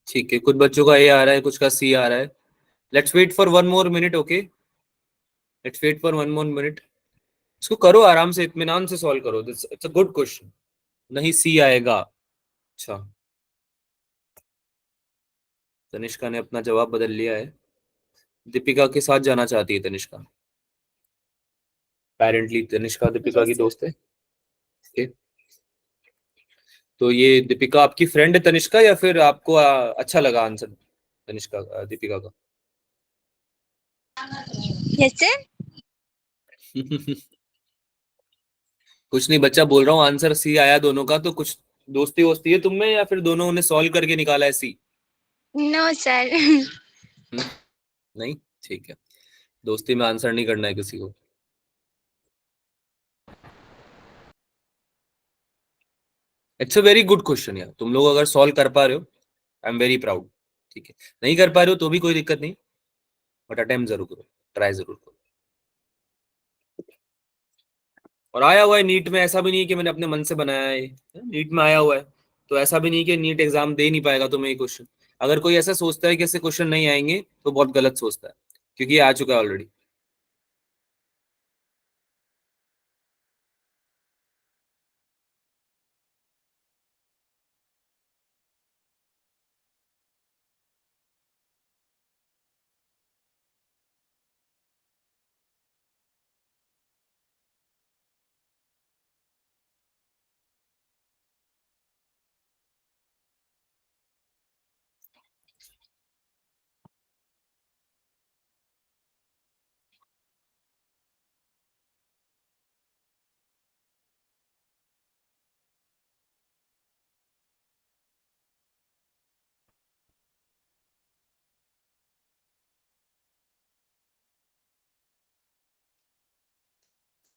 ठीक है, कुछ बच्चों का ए आ रहा है, कुछ का सी आ रहा है। Let's wait for one more minute, okay. Let's wait for one more minute. इसको करो आराम से, इत्मीनान से सॉल्व करो, this it's a good question. नहीं, सी आएगा। अच्छा, तनिष्का ने अपना जवाब बदल लिया है। दीपिका के साथ जाना चाहती है तनिष्का। अपेरेंटली तनिष्का दीपिका की यस सर। दोस्त है। ओके। तो ये दीपिका आपकी फ्रेंड है तनिष्का, या फिर आपको अच्छा लगा आंसर तनिष्का दीपिका का? Yes sir. कुछ नहीं बच्चा, बोल रहा हूँ आंसर सी आया दोनों का, तो कुछ दोस्ती वोस्ती है तुम में, या फिर दोनों ने सॉल्व करके निकाला है सी? No sir. नहीं, ठीक है। दोस्ती में आंसर नहीं करना है किसी को। It's a very good question यार, तुम लोग अगर सॉल्व कर पा रहे हो, आई एम वेरी प्राउड। ठीक है, नहीं कर पा रहे हो तो भी कोई दिक्कत नहीं, बट अटेम्प्ट जरूर करो, ट्राई जरूर करो। और आया हुआ है नीट में, ऐसा भी नहीं है कि मैंने अपने मन से बनाया है, नीट में आया हुआ है। तो ऐसा भी नहीं कि नीट एग्जाम दे नहीं पाएगा तुम्हें ये क्वेश्चन। अगर कोई ऐसा सोचता है कि ऐसे क्वेश्चन नहीं आएंगे तो बहुत गलत सोचता है, क्योंकि ये आ चुका है ऑलरेडी।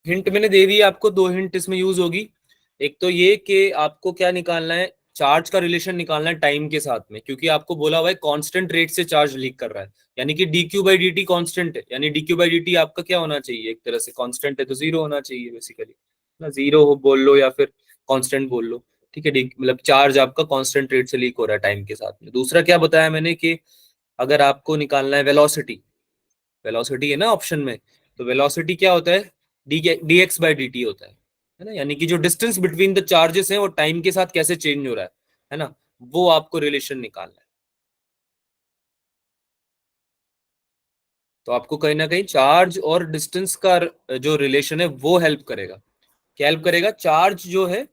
हिंट मैंने दे दी आपको, दो हिंट इसमें यूज होगी। एक तो ये कि आपको क्या निकालना है, चार्ज का रिलेशन निकालना है टाइम के साथ में, क्योंकि आपको बोला हुआ है कांस्टेंट रेट से चार्ज लीक कर रहा है। यानी कि D Q by D T constant है, यानी D Q by D T आपका क्या होना चाहिए, एक तरह से कांस्टेंट है तो जीरो होना चाहिए बेसिकली ना। जीरो हो बोल लो या फिर कांस्टेंट बोल लो। ठीक है, मतलब चार्ज आपका कांस्टेंट रेट से लीक हो रहा है टाइम के साथ में। दूसरा क्या बताया मैंने कि अगर आपको निकालना है वेलोसिटी, वेलोसिटी है ना ऑप्शन में, तो वेलोसिटी क्या होता है, D x by D T होता है ना। यानी कि जो डिस्टेंस बिटवीन द चार्जेस है वो टाइम के साथ कैसे चेंज हो रहा है ना, वो आपको रिलेशन निकालना है। तो आपको कहीं ना कहीं चार्ज और डिस्टेंस का जो रिलेशन है वो हेल्प करेगा। क्या हेल्प करेगा, चार्ज जो है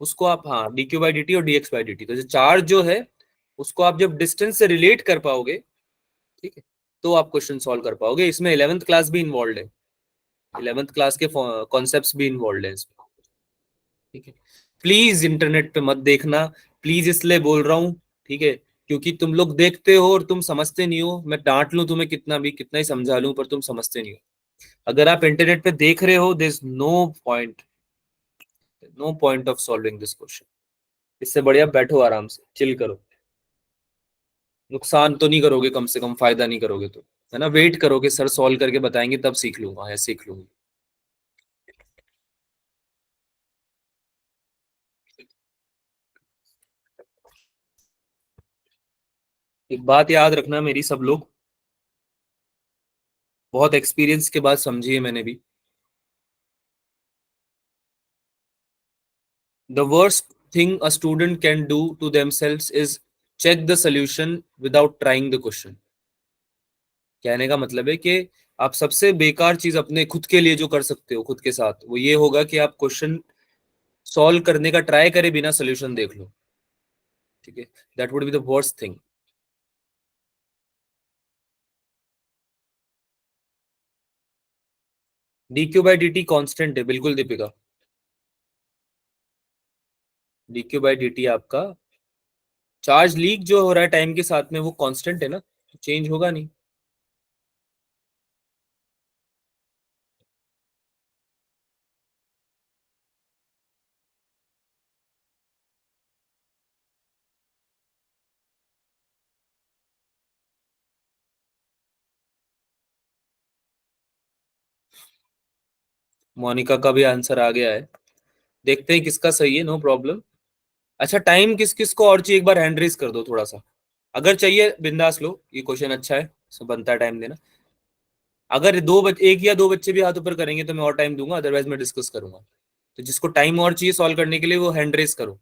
उसको आप, हाँ, D Q by D T और D x by D T, तो जो चार्ज जो है उसको आप जब डिस्टेंस से रिलेट कर पाओगे, ठीक है, तो आप क्वेश्चन सॉल्व कर पाओगे। इसमें 11th क्लास भी इन्वॉल्व है, 11th क्लास के कॉन्सेप्ट्स भी इन्वॉल्व है इसमें। ठीक है, प्लीज इंटरनेट पे मत देखना, प्लीज इसलिए बोल रहा हूँ, ठीक है, क्योंकि तुम लोग देखते हो और तुम समझते नहीं हो। मैं डांट लूं तुम्हें कितना भी, कितना ही समझा लूं, पर तुम समझते नहीं हो। अगर आप इंटरनेट पे देख रहे हो, there is no point, no point of solving this question. इससे बढ़िया बैठो आराम से चिल करो। नुकसान तो नहीं करोगे, कम से कम फायदा नहीं करोगे तो, है ना। वेट करोगे सर सॉल्व करके बताएंगे तब सीख लूंगा, या सीख लूंगी। एक बात याद रखना मेरी, सब लोग, बहुत एक्सपीरियंस के बाद समझिए मैंने भी, the worst thing a student can do to themselves is check the solution without trying the question। कहने का मतलब है कि आप सबसे बेकार चीज अपने खुद के लिए जो कर सकते हो खुद के साथ, वो ये होगा कि आप क्वेश्चन सॉल्व करने का ट्राई करे बिना सोल्यूशन देख लो। ठीक है, that would be the worst thing. D Q by D T constant है बिल्कुल Deepika. D Q by D T आपका चार्ज लीक जो हो रहा है टाइम के साथ में वो कांस्टेंट है ना, चेंज होगा नहीं। मोनिका का भी आंसर आ गया है, देखते हैं किसका सही है, नो प्रॉब्लम। अच्छा, टाइम किस किस को और चाहिए, एक बार हैंड रेस कर दो थोड़ा सा। अगर चाहिए बिंदास लो, ये क्वेश्चन अच्छा है, सब बनता है टाइम देना। अगर एक या दो बच्चे भी हाथ ऊपर करेंगे तो मैं और टाइम दूंगा, अदरवाइज मैं डिस्कस करूंगा। तो जिसको टाइम और चाहिए सॉल्व करने के लिए वो हैंड रेस करो।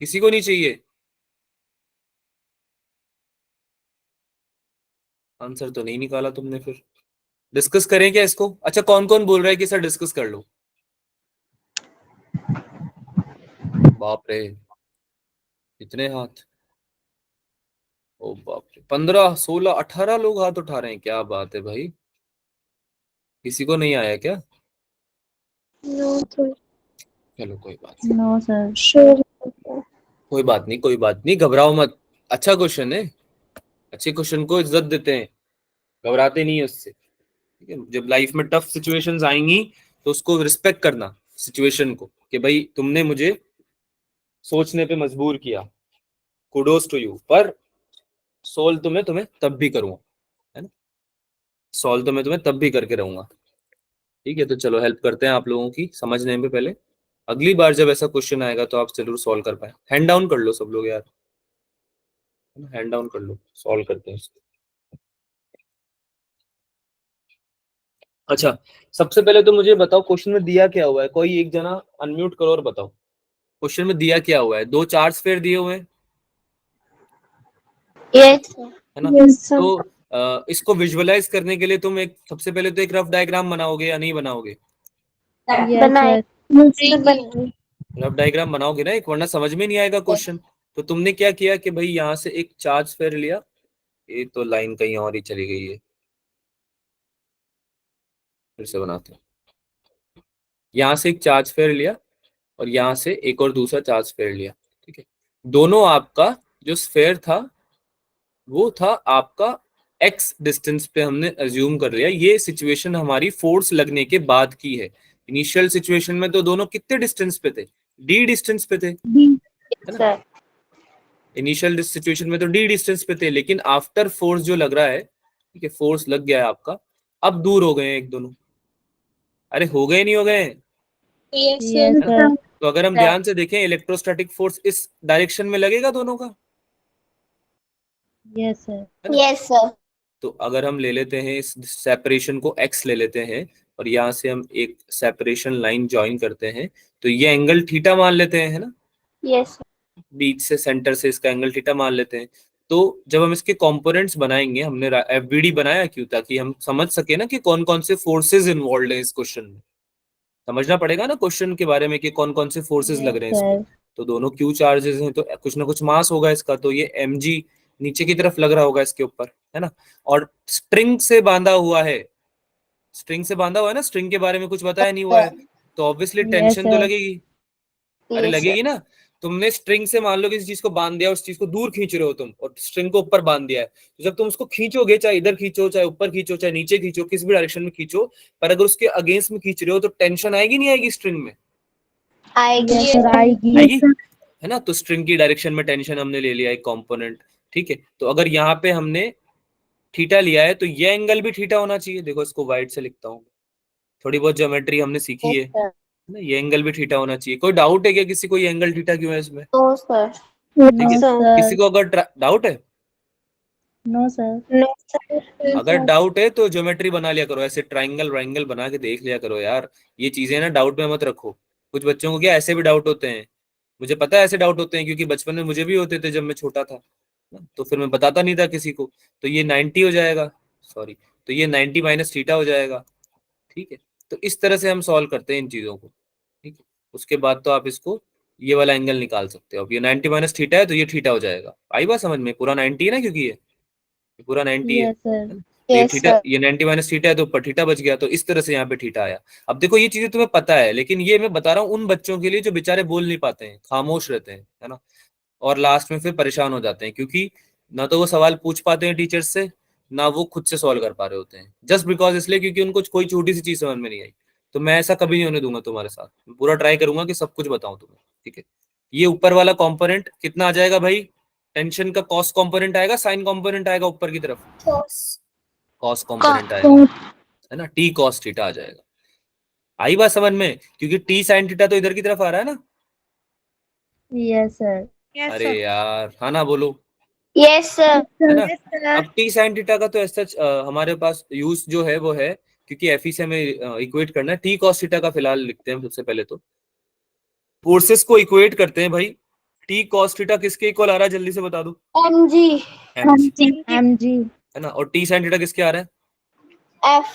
किसी को नहीं चाहिए? आंसर तो नहीं निकाला तुमने फिर। डिस्कस करें क्या इसको? अच्छा कौन कौन बोल रहा है कि सर डिस्कस कर लो? बाप रे, इतने हाथ! ओ बाप रे, 15 16 18 लोग हाथ उठा रहे हैं, क्या बात है भाई। किसी को नहीं आया क्या? No sir. चलो कोई बात नहीं। No sir. श्योर। कोई बात नहीं, कोई बात नहीं, घबराओ मत। अच्छा क्वेश्चन है, अच्छे क्वेश्चन को इज्जत देते हैं, घबराते नहीं है उससे। ठीक है, जब लाइफ में टफ सिचुएशंस आएंगी तो उसको रिस्पेक्ट करना, सिचुएशन को, कि भाई तुमने मुझे सोचने पे मजबूर किया, कुडोस टू यू। पर सोल्व तुम्हें तुम्हें तब भी करूंगा, है ना, सॉल्व तो मैं तुम्हें तब भी करके रहूंगा। ठीक है, तो चलो हेल्प करते हैं आप लोगों की समझने में पहले। अगली बार जब ऐसा क्वेश्चन आएगा तो आप जरूर सॉल्व कर पाए। हैंड डाउन कर लो सब लोग यार, हैंड डाउन कर लो, सॉल्व करते हैं इसको। अच्छा, सबसे पहले तो मुझे बताओ क्वेश्चन में दिया क्या हुआ है, कोई एक जना अनम्यूट करो और बताओ क्वेश्चन में दिया क्या हुआ है। दो चार्ज स्फीयर दिए हुए हैं, यस है ना। सर। तो इसको विजुअलाइज करने के लिए तुम एक सबसे पहले तो एक रफ डायग्राम बनाओगे या नहीं बनाओगे? यस बनाए सर। रफ डायग्राम बनाओगे ना एक, वरना समझ में नहीं आएगा क्वेश्चन। तो तुमने क्या किया कि भाई यहाँ से एक चार्ज स्फीयर लिया, ये तो लाइन कहीं और ही चली गई है, फिर से बनाते हैं। यहाँ से एक चार्ज स्फीयर लिया और यहाँ से एक और दूसरा चार्ज स्फीयर लिया, ठीक है। दोनों आपका जो स्फीयर था वो था आपका एक्स डिस्टेंस पे, हमने अज्यूम कर लिया। ये सिचुएशन हमारी फोर्स लगने के बाद की है। इनिशियल सिचुएशन में तो दोनों कितने डिस्टेंस पे थे? डी डिस्टेंस पे थे, है ना। सर। इनिशियल सिचुएशन में तो डी डिस्टेंस पे थे, लेकिन आफ्टर फोर्स जो लग रहा है, ठीक है, फोर्स लग गया है आपका, अब दूर हो गए हैं एक दोनों। अरे हो गए नहीं हो गए, यस यस है ना। सर। तो अगर हम ध्यान से देखें इलेक्ट्रोस्टैटिक फोर्स इस डायरेक्शन में लगेगा दोनों का, यस सर। है ना। Yes sir. तो अगर हम ले लेते हैं इस सेपरेशन को x ले लेते हैं और यहाँ से हम एक सेपरेशन लाइन ज्वाइन करते हैं, तो ये एंगल थीटा मान लेते हैं, है ना। यस बीच से सेंटर से इसका एंगल थीटा मान लेते हैं। तो जब हम इसके कंपोनेंट्स बनाएंगे, हमने एफबीडी बनाया क्यों? ताकि हम समझ सके ना कि कौन कौन से फोर्सेज इन्वॉल्व हैं इस क्वेश्चन में। समझना पड़ेगा ना क्वेश्चन के बारे में कि कौन कौन से फोर्सेज लग यस रहे हैं इसमें। सर। तो दोनों क्यू चार्जेस हैं तो कुछ ना कुछ मास होगा इसका, तो ये mg नीचे की तरफ लग रहा होगा इसके ऊपर, है ना। और स्ट्रिंग से बांधा हुआ है, स्ट्रिंग से बांधा हुआ है ना, स्ट्रिंग के बारे में कुछ बताया नहीं हुआ है, तो ऑब्वियसली यस टेंशन तो सर। लगेगी। अरे यस सर। लगेगी ना। तुमने स्ट्रिंग से मान लो किसी चीज को बांध दिया, उस चीज को दूर खींच रहे हो तुम, और स्ट्रिंग को ऊपर बांध दिया है, तो जब तुम उसको खींचोगे, चाहे इधर खींचो, चाहे ऊपर खींचो, चाहे नीचे खींचो, किस भी डायरेक्शन में खींचो, पर अगर उसके अगेंस्ट में खींच रहे हो तो टेंशन आएगी नहीं आएगी स्ट्रिंग में? आएगी। यस सर आएगी। आएगी, है ना। तो स्ट्रिंग की डायरेक्शन में टेंशन हमने ले लिया एक कंपोनेंट, ठीक है। तो अगर यहाँ पे हमने थीटा लिया है तो ये एंगल भी थीटा होना चाहिए। देखो इसको वाइट से लिखता हूँ, थोड़ी बहुत ज्योमेट्री हमने सीखी यस है सर। ना। ये एंगल भी थीटा होना चाहिए। कोई डाउट है क्या किसी को, ये एंगल थीटा क्यों है इसमें? No sir. ठीक है, नो किसी सर। को अगर डाउट है, नो सर। No sir. अगर डाउट है तो ज्योमेट्री बना लिया करो, ऐसे ट्राइंगल वाइंगल बना के देख लिया करो यार। ये चीजें ना डाउट में मत रखो। कुछ बच्चों को क्या ऐसे भी डाउट होते हैं, मुझे पता है ऐसे डाउट होते हैं, क्योंकि बचपन में मुझे भी होते थे जब मैं छोटा था, तो फिर मैं बताता नहीं था किसी को। तो ये 90 हो जाएगा, सॉरी, तो ये 90 माइनस थीटा हो जाएगा, ठीक है। तो इस तरह से हम सॉल्व करते हैं इन चीजों को, ठीक है। उसके बाद तो आप इसको ये वाला एंगल निकाल सकते हो। अब ये 90 माइनस थीटा है तो ये थीटा हो जाएगा। आई बात समझ में? पूरा 90 है ना, क्योंकि ये पूरा 90 यस है सर। ना? तो ये यस थीटा, सर। ये 90 माइनस थीटा है तो ऊपर थीटा बच गया, तो इस तरह से यहाँ पे थीटा आया। अब देखो ये चीजें तुम्हें पता है, लेकिन ये मैं बता रहा हूँ उन बच्चों के लिए जो बेचारे बोल नहीं पाते हैं, खामोश रहते हैं, है ना, और लास्ट में फिर परेशान हो जाते हैं, क्योंकि ना तो वो सवाल पूछ पाते हैं टीचर से, ना वो खुद से सॉल्व कर पा रहे होते हैं, जस्ट बिकॉज इसलिए क्योंकि उनको कोई छोटी सी चीज समझ में नहीं आई। तो मैं ऐसा कभी नहीं होने दूंगा तुम्हारे साथ, मैं पूरा ट्राई करूंगा कि सब कुछ बताऊं तुम्हें, ठीक है। ये ऊपर वाला कंपोनेंट कितना आ जाएगा भाई? टेंशन का कॉस कंपोनेंट आएगा, साइन कंपोनेंट आएगा ऊपर की तरफ? कॉस कंपोनेंट आएगा, है ना, टी कॉस थीटा आ जाएगा। आई बात समझ में? क्योंकि टी साइन थीटा तो इधर की तरफ आ रहा है ना, Yes, sir. अरे यार, हाँ ना बोलो, Yes, sir. है ना। Yes, sir. अब टी साइन थीटा का तो ऐसा हमारे पास यूज जो है वो है, क्योंकि एफ से हमें इक्वेट करना है। टी कॉस थीटा का फिलहाल लिखते हैं सबसे पहले, तो फोर्सेस को इक्वेट करते हैं भाई। टी कॉस थीटा किसके इक्वल आ रहा है, जल्दी से बता दो। mg. mg, mg. है ना। और टी साइन थीटा किसके आ रहा है, f.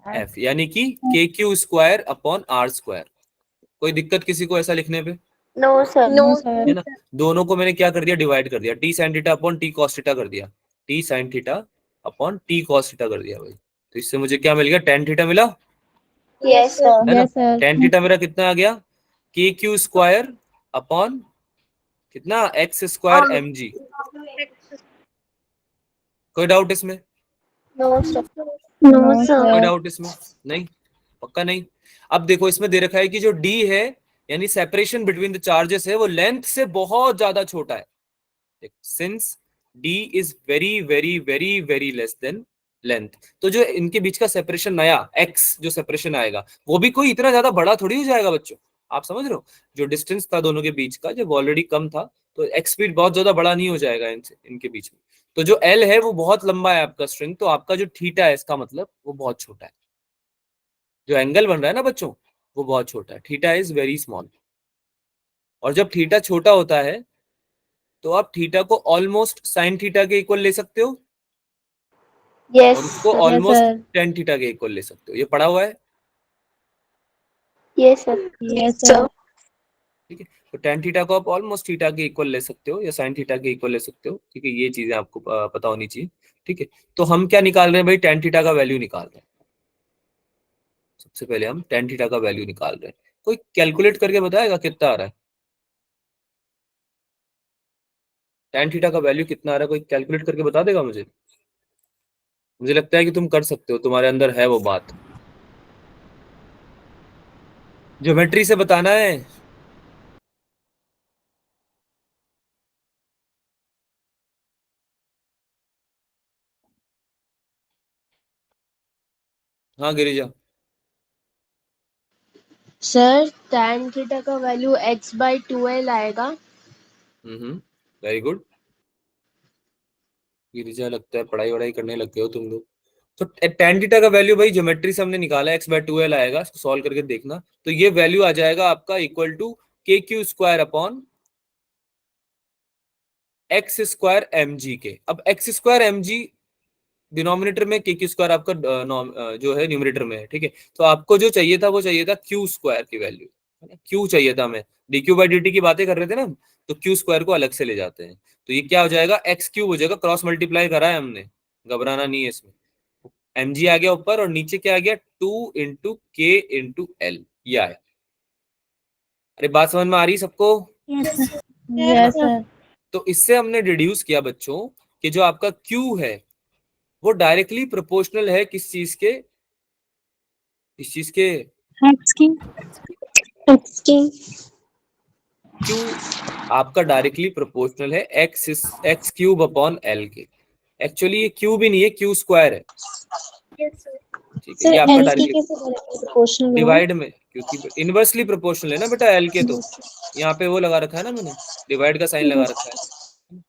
एफ, यानी कि k q square upon r square. कोई दिक्कत किसी को ऐसा लिखने पे, No, sir. No, sir. है ना। दोनों को मैंने क्या कर दिया, डिवाइड कर दिया, T sine theta upon T cos theta कर दिया, T sine theta upon T cos theta कर दिया भाई। तो इससे मुझे क्या मिल गया, टेन थीटा मिला, Yes, sir. है ना। Yes, sir. टेन थीटा मेरा कितना आ गया, के क्यू स्क्वायर अपॉन कितना, एक्स स्क्वायर एम जी। कोई डाउट इसमें, No, sir. No, कोई sir. डाउट इसमें, नहीं, पक्का नहीं। अब देखो इसमें दे रखा है कि जो डी है, यानी सेपरेशन बिटवीन द चार्जेस है, वो लेंथ से बहुत ज्यादा छोटा है। Since D is very very very very less than length, तो जो इनके बीच का सेपरेशन नया एक्स जो सेपरेशन आएगा, वो भी कोई इतना ज्यादा बड़ा थोड़ी हो जाएगा बच्चों। आप समझ रहे हो, जो डिस्टेंस था दोनों के बीच का, जब ऑलरेडी कम था, तो एक्स स्पीड बहुत ज्यादा बड़ा नहीं हो जाएगा इनके बीच में। तो जो एल है वो बहुत लंबा है आपका स्ट्रिंग, तो आपका जो थीटा है इसका मतलब वो बहुत छोटा है। जो एंगल बन रहा है ना बच्चों, वो बहुत छोटा है, थीटा इज वेरी स्मॉल। और जब थीटा छोटा होता है, तो आप थीटा को ऑलमोस्ट साइन थीटा के इक्वल ले सकते हो, Yes. और उसको Sir. Yes, almost sir. Tan theta के इक्वल ले सकते हो। ये पढ़ा हुआ है, Yes, sir. Yes, sir. ठीक है। तो टेन थीटा को आप ऑलमोस्ट थीटा के इक्वल ले सकते हो, या साइन थीटा के इक्वल ले सकते हो, ठीक है। ये चीजें आपको पता होनी चाहिए, ठीक है। तो हम क्या निकाल रहे हैं भाई, टेन थीटा का वैल्यू निकाल रहे हैं। सबसे पहले हम टेन थीटा का वैल्यू निकाल रहे हैं। कोई कैलकुलेट करके बताएगा कितना आ रहा है, टेन थीटा का वैल्यू कितना आ रहा है, कोई कैलकुलेट करके बता देगा मुझे। मुझे लगता है कि तुम कर सकते हो, तुम्हारे अंदर है वो बात, ज्योमेट्री से बताना है। हाँ गिरिजा। सर tan थीटा का वैल्यू x/2l आएगा। वेरी गुड गिरिजा, लगता है पढ़ाई वढ़ाई करने लग गए हो तुम लोग। तो tan थीटा का वैल्यू भाई ज्योमेट्री से हमने निकाला, x/2l आएगा, इसको सॉल्व करके देखना। तो ये वैल्यू आ जाएगा आपका equal to k q square upon x square m g के। अब x square m g denominator में, के क्यू स्क्वायर आपका जो है न्यूमरेटर में है, ठीक है। तो आपको जो चाहिए था वो चाहिए था क्यू स्क्वायर की वैल्यू, है ना। क्यू चाहिए था, हमें D Q by D T की बातें कर रहे थे ना हम, तो क्यू स्क्वायर को अलग से ले जाते हैं। तो ये क्या हो जाएगा, एक्स क्यूब हो जाएगा, क्रॉस मल्टीप्लाई करा है हमने, घबराना नहीं है इसमें। एम जी आ गया ऊपर, और नीचे क्या आ गया, टू इंटू के इंटू एल, ये आया। अरे बात समझ में आ रही है सबको, Yes, sir. है ना। Yes, sir. तो इससे हमने डिड्यूस किया बच्चों कि जो आपका क्यू है वो डायरेक्टली प्रोपोर्शनल है किस चीज के, इस चीज के, X की. X की. क्यू आपका डायरेक्टली प्रोपोर्शनल है एक्स क्यूब अपॉन एल के। एक्चुअली ये क्यू भी नहीं है, क्यू स्क्वायर है, ठीक है। सर ये आपका l की डायरेक्टली कैसे प्रोपोर्शनल होगा? डिवाइड में, क्योंकि इनवर्सली प्रोपोर्शनल है ना बेटा एल के, तो यहाँ पे वो लगा रखा है ना मैंने, डिवाइड का साइन लगा रखा है,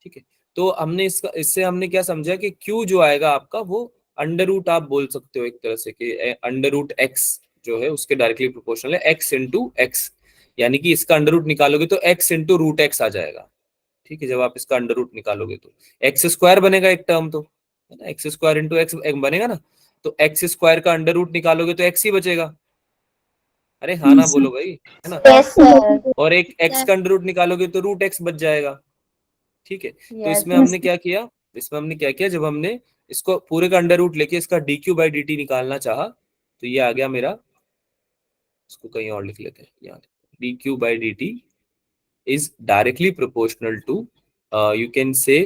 ठीक है। तो हमने इससे हमने क्या समझा कि क्यू जो आएगा आपका, वो अंडर रूट आप बोल सकते हो एक तरह से, कि अंडर रूट एक्स जो है उसके डायरेक्टली प्रोपोर्शनल है एक्स इंटू एक्स। यानी कि इसका अंडर रूट निकालोगे तो एक्स इंटू रूट एक्स आ जाएगा, ठीक है। जब आप इसका अंडर रूट निकालोगे तो एक्स स्क्वायर बनेगा एक टर्म, तो है ना, एक्स स्क्वायर इंटू एक्स बनेगा ना। तो एक्स स्क्वायर का अंडर रूट निकालोगे तो एक्स ही बचेगा। अरे हाँ ना बोलो भाई, है ना। Yes, sir. और एक एक्स का अंडर रूट निकालोगे तो रूट एक्स बच जाएगा, ठीक है। तो Yes. इसमें हमने क्या किया, इसमें हमने क्या किया, जब हमने इसको पूरे का अंडर रूट लेके इसका D Q by D T निकालना चाहा, तो ये आ गया मेरा, इसको कहीं और लिख लेते हैं यहाँ, d Q by D t is directly proportional to, you can say,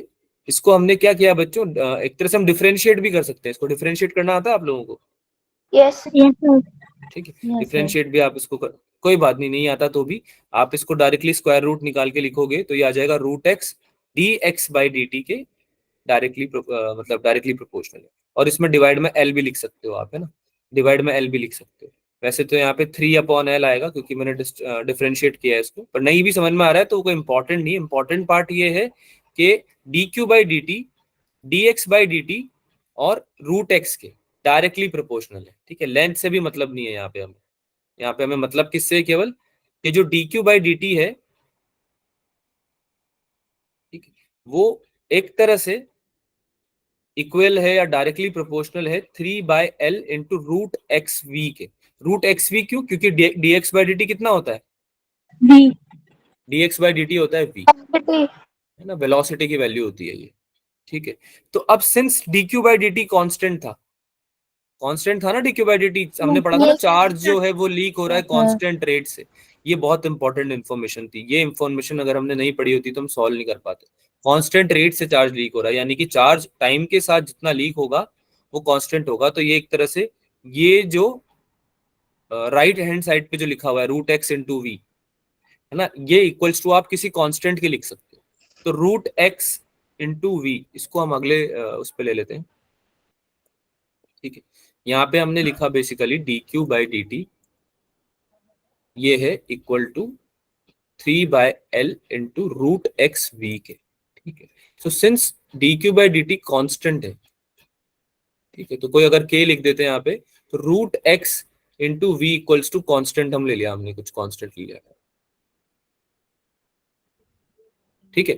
इसको हमने क्या किया बच्चों, एक तरह से हम डिफरेंशिएट भी कर सकते हैं, इसको डिफरेंशिएट करना आता है आप लोगों को, Yes. Yes, sir. ठीक है। Yes, sir. डिफरेंशिएट भी आप इसको कोई बात नहीं, नहीं आता तो भी आप इसको डायरेक्टली स्क्वायर रूट निकाल के लिखोगे तो ये आ जाएगा root x d x by D t के डायरेक्टली मतलब डायरेक्टली प्रोपोर्शनल है। और इसमें डिवाइड में एल भी लिख सकते हो आप, है ना, डिवाइड में एल भी लिख सकते हो, वैसे तो यहाँ पे 3/L आएगा क्योंकि मैंने डिफरेंशिएट किया है इसको, पर नहीं भी समझ में आ रहा है तो कोई इंपॉर्टेंट नहीं है। इंपॉर्टेंट पार्ट ये है कि dq/dt dx/dt और √x के डायरेक्टली प्रोपोर्शनल है, ठीक है। लेंथ से भी मतलब नहीं है यहाँ पे हमें, यहाँ पे हमें मतलब किससे है, केवल कि जो dq/dt है, ठीक है, वो एक तरह से इक्वल है या डायरेक्टली प्रोपोर्शनल है 3/L इंटू √xv के। √xv क्यों? क्योंकि dx/dt कितना होता है, V dx/dt होता है v, है ना, वेलोसिटी की वैल्यू होती है ये, ठीक है। तो अब सिंस dq/dt कांस्टेंट था ना, dq/dt हमने पढ़ा था ना, चार्ज जो है वो लीक हो रहा है कांस्टेंट रेट से। ये बहुत इंपॉर्टेंट इन्फॉर्मेशन थी, ये इन्फॉर्मेशन अगर हमने नहीं पढ़ी होती तो हम सॉल्व नहीं कर पाते। कांस्टेंट रेट से चार्ज लीक हो रहा है, यानी कि चार्ज टाइम के साथ जितना लीक होगा वो कांस्टेंट होगा। तो ये एक तरह से ये जो राइट हैंड साइड पे जो लिखा हुआ है √x इंटू वी, है ना, ये इक्वल्स टू आप किसी कांस्टेंट के लिख सकते हो। तो √x इंटू वी, इसको हम अगले उस पे ले लेते हैं, ठीक है। यहाँ पे हमने लिखा बेसिकली dq/dt ये है equal to 3/L into √xv के, ठीक है। सो सिंस dq/dt कांस्टेंट है, ठीक है, तो कोई अगर k लिख देते हैं यहाँ पे, तो √x into v equals to constant हम ले लिया, हमने कुछ कांस्टेंट लिया, ठीक है।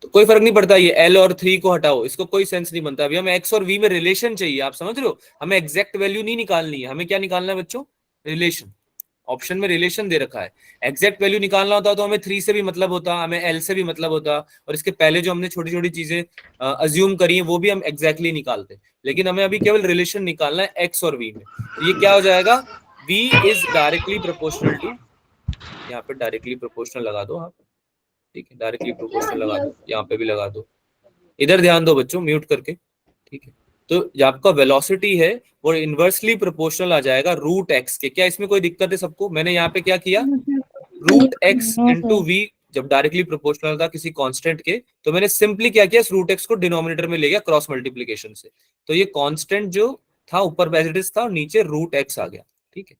तो कोई फर्क नहीं पड़ता, ये L और 3 को हटाओ, इसको कोई सेंस नहीं बनता। अभी हमें x और v में रिलेशन चाहिए, आप समझ रहे हो, हमें एग्जैक्ट वैल्यू नहीं निकालनी है, हमें क्या निकालना है बच्चों, रिलेशन। ऑप्शन में रिलेशन दे रखा है, एग्जैक्ट वैल्यू निकालना होता तो हमें 3 से भी मतलब होता, हमें L से भी मतलब होता, और इसके पहले जो हमने छोटी छोटी चीजें अज्यूम करी है वो भी हम एग्जैक्टली निकालते, लेकिन हमें अभी केवल रिलेशन निकालना है x और v में। तो ये क्या हो जाएगा, v is directly proportional to, यहाँ पे डायरेक्टली प्रोपोर्शनल लगा दो आप, ठीक है, डायरेक्टली प्रोपोर्शनल लगा दो, यहाँ पे भी लगा दो, इधर ध्यान दो बच्चों, म्यूट करके, ठीक है। तो जो आपका वेलोसिटी है वो इनवर्सली प्रोपोर्शनल आ जाएगा √x के। क्या इसमें कोई दिक्कत है सबको? मैंने यहाँ पे क्या किया, √x इंटू वी जब डायरेक्टली प्रोपोर्शनल था किसी कांस्टेंट के, तो मैंने सिंपली क्या किया, √x को डिनोमिनेटर में ले गया क्रॉस मल्टीप्लीकेशन से, तो ये कांस्टेंट जो था ऊपर एज इट इज था और नीचे √x आ गया, ठीक है।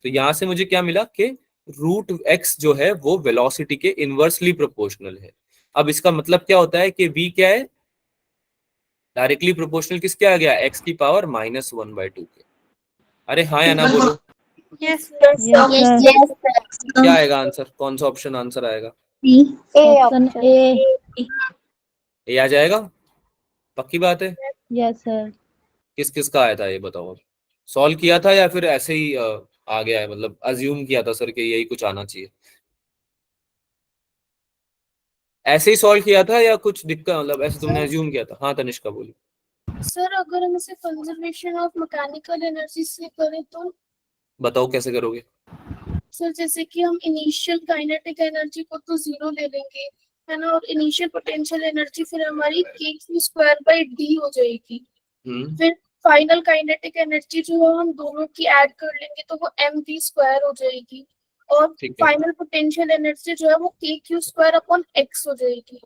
तो यहां से मुझे क्या मिला कि √x जो है वो वेलोसिटी के इनवर्सली प्रोपोर्शनल है। अब इसका मतलब क्या होता है कि v क्या है, डायरेक्टली प्रोपोर्शनल किसके आ गया, x की पावर -1/2 के। अरे हाँ या ना बोलो, Yes क्या आएगा आंसर, कौन सा ऑप्शन आंसर आएगा, ऑप्शन A ये आ जाएगा, पक्की बात है। यस सर किस किस का आया था ये बताओ, अब सॉल्व किया था या फिर ऐसे ही आ गया है, मतलब अज्यूम किया था सर कि यही कुछ आना चाहिए, ऐसे ही सॉल्व किया था या कुछ दिक्कत, मतलब ऐसे तुमने अज्यूम किया था? हाँ तनिष्का बोली। सर अगर हम इसे कंजर्वेशन ऑफ मैकेनिकल एनर्जी से करें तो बताओ कैसे करोगे। सर जैसे कि हम इनिशियल काइनेटिक एनर्जी को तो 0 ले लेंगे, है ना, और इनिशियल पोटेंशियल एनर्जी फिर हमारी k2/d हो जाएगी। फिर फाइनल काइनेटिक एनर्जी जो है हम दोनों की ऐड कर लेंगे तो वो mv² हो जाएगी, और फाइनल पोटेंशियल एनर्जी जो है वो kq²/x हो जाएगी।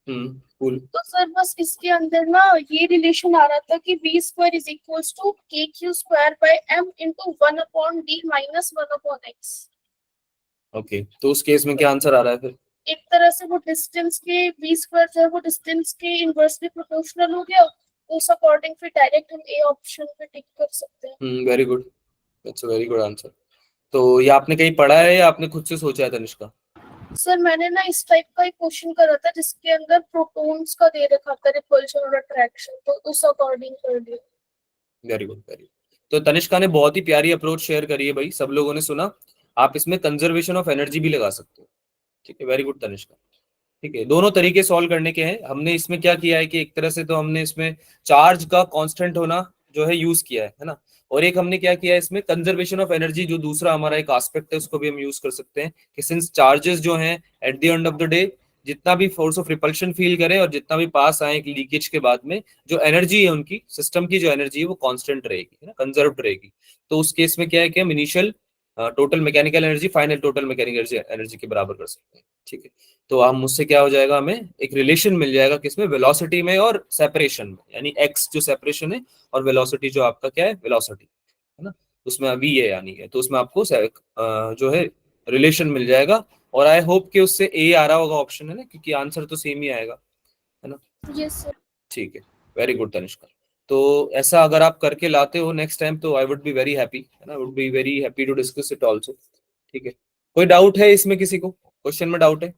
कूल। तो सर बस इसके अंदर ना ये रिलेशन आ रहा था कि v² is equals to kq²/m into 1/d minus 1/x। Okay, तो उस केस में क्या आंसर आ रहा है फिर? एक तरह से वो डिस्टेंस के v² जो है वो डिस्टेंस के इनवर्सली प्रोपोर्शनल हो गया, उस अकॉर्डिंग फिर डायरेक्ट हम ए ऑप्शन पे टिक कर सकते हैं। Very good, that's a very good answer. तो ये आपने कहीं पढ़ा है या आपने खुद से सोचा है तनिष्का? सर मैंने ना इस टाइप का एक क्वेश्चन करा था जिसके अंदर प्रोटॉन्स का दे रखा था रिपल्शन और अट्रैक्शन, तो उस अकॉर्डिंग कर दिया। Very good, very good. तो तनिष्का ने बहुत ही प्यारी अप्रोच शेयर करी है भाई, सब लोगों ने सुना। आप इसमें कंजर्वेशन ऑफ एनर्जी भी लगा सकते हो, ठीक है, वेरी गुड तनिष्का। ठीक है, दोनों तरीके सॉल्व करने के हैं। हमने इसमें क्या किया है कि एक तरह से तो हमने इसमें चार्ज का कांस्टेंट होना जो है यूज किया है ना, और एक हमने क्या किया है इसमें कंजर्वेशन ऑफ एनर्जी, जो दूसरा हमारा एक एस्पेक्ट है उसको भी हम यूज कर सकते हैं कि सिंस चार्जेस जो हैं at the end of the day जितना भी फोर्स ऑफ रिपल्शन फील करें और जितना भी पास आए लीकेज के बाद में, जो एनर्जी है उनकी सिस्टम की जो एनर्जी है वो कांस्टेंट रहेगी, है ना, कंजर्व्ड रहेगी। तो उस केस में क्या है कि हम initial total mechanical energy final total mechanical energy के बराबर कर सकते हैं, ठीक है। तो हम मुझसे क्या हो जाएगा, हमें एक रिलेशन मिल जाएगा किसमें, वेलोसिटी में और सेपरेशन में, यानी एक्स जो सेपरेशन है और वेलोसिटी जो आपका क्या है वेलोसिटी, है ना। उसमें अभी ये यानी है, तो उसमें आपको जो है रिलेशन मिल जाएगा। और आई होप कि उससे ए आ रहा होगा ऑप्शन, है ना, क्योंकि आंसर तो सेम ही आएगा, है ना। Yes sir. ठीक है, वेरी गुड तनिष्का। तो ऐसा अगर आप करके लाते हो नेक्स्ट टाइम, तो I would be very happy, है ना, would be very happy to discuss it also. ठीक है, कोई डाउट है इसमें, किसी को क्वेश्चन में डाउट है?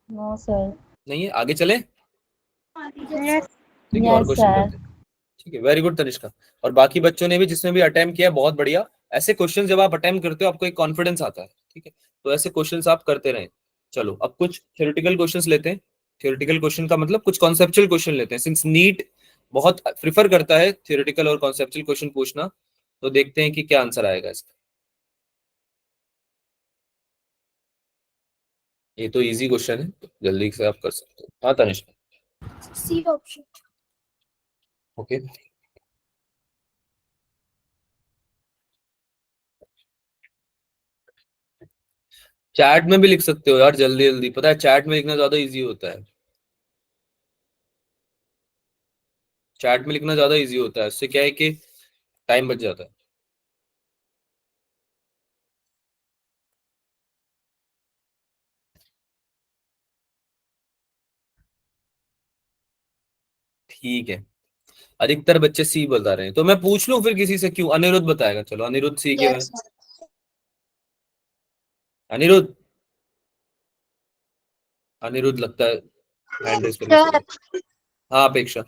No sir. नहीं है, आगे चले? Yes. ठीक है, और यस क्वेश्चन सर। करते हैं। ठीक है, वेरी गुड तनिष्का। और बाकी बच्चों ने भी, जिसने भी अटेम्प्ट किया, बहुत बढ़िया। ऐसे क्वेश्चन जब आप अटेम्प्ट करते हो, आपको एक कॉन्फिडेंस आता है। ठीक है, तो ऐसे क्वेश्चंस आप करते रहें। चलो, अब कुछ थ्योरेटिकल क्वेश्चंस लेते हैं। थ्योरेटिकल क्वेश्चन का मतलब कुछ कॉन्सेप्चुअल क्वेश्चन लेते हैं, सिंस नीट बहुत प्रिफर करता है थ्योरेटिकल और कॉन्सेप्चुअल क्वेश्चन पूछना। तो देखते हैं कि क्या आंसर आएगा इसका। ये तो इजी क्वेश्चन है, तो जल्दी से आप कर सकते हो। हाँ Tanishka. C option. Okay, chat में भी लिख सकते हो यार, जल्दी जल्दी। पता है चैट में लिखना ज्यादा इजी होता है। चैट में लिखना ज्यादा इजी होता है, इससे क्या है कि टाइम बच जाता है। ठीक है, अधिकतर बच्चे सी बता रहे हैं, तो मैं पूछ लूं फिर किसी से, क्यों? अनिरुद्ध बताएगा, चलो अनिरुद्ध सी के में। Yes. अनिरुद्ध, अनिरुद्ध लगता है हैंड रेस करके Sir, सो गया। हाँ अपेक्षा।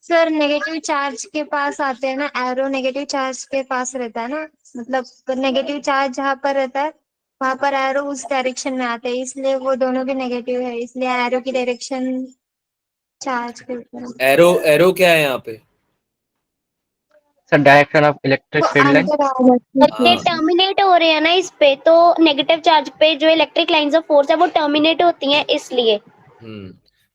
सर नेगेटिव चार्ज के पास आते हैं ना, एरो नेगेटिव चार्ज के पास रहता है ना, मतलब नेगेटिव चार्ज जहाँ पर रहता है वहां पर एरो उस डायरेक्शन में आते हैं, इसलिए वो दोनों भी नेगेटिव है, इसलिए एरो की डायरेक्शन चार्ज के ऊपर एरो, एरो क्या है यहाँ पे? सर डायरेक्शन ऑफ इलेक्ट्रिक वो फील्ड लाइन। अंदर आ जाती ये हाँ। टर्मिनेट हो रहे हैं ना इस पे, तो नेगेटिव चार्ज पे जो इलेक्ट्रिक लाइंस ऑफ फोर्स है वो टर्मिनेट होती हैं, इसलिए।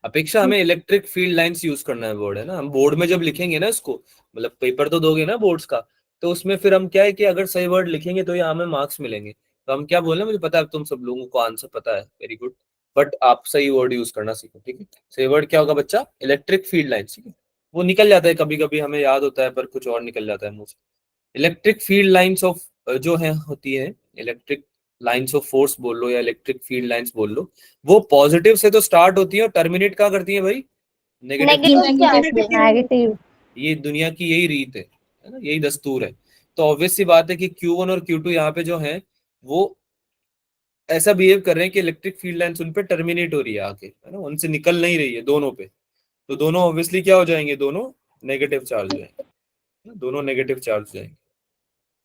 अपेक्षा, हमें इलेक्ट्रिक फील्ड लाइंस यूज करना है बोर्ड, है ना। हम बोर्ड में जब लिखेंगे ना इसको, मतलब पेपर तो दोगे ना बोर्ड्स का, तो उसमें फिर हम क्या है कि अगर सही वर्ड लिखेंगे तो ये हमें मार्क्स मिलेंगे। तो हम क्या बोले, मुझे पता है तुम सब लोगों को आंसर पता है, वेरी गुड, बट आप सही वर्ड यूज करना सीखो। ठीक है, सही वर्ड क्या होगा बच्चा? Electric field lines. ठीक है, वो निकल जाता है कभी कभी, हमें याद होता है, पर कुछ और निकल जाता है मुंह से। इलेक्ट्रिक फील्ड लाइंस ऑफ जो है होती है, इलेक्ट्रिक लाइंस ऑफ फोर्स बोल लो या इलेक्ट्रिक फील्ड लाइंस बोल लो, वो पॉजिटिव से तो स्टार्ट होती है और टर्मिनेट क्या करती है भाई? Negative negative charge. Charge negative पे। से नेगेटिव। ये दुनिया की यही रीत है ना, यही दस्तूर है। तो ऑब्वियस सी बात है कि Q1 और Q2 यहाँ पे जो है, वो ऐसा बिहेव कर रहे हैं कि इलेक्ट्रिक फील्ड लाइंस उन पे टर्मिनेट हो रही है आके, है ना, उनसे निकल नहीं रही है दोनों पे। तो दोनों ऑब्वियसली क्या हो जाएंगे? दोनों नेगेटिव चार्ज हो जाएंगे, है ना? दोनों नेगेटिव चार्ज हो जाएंगे।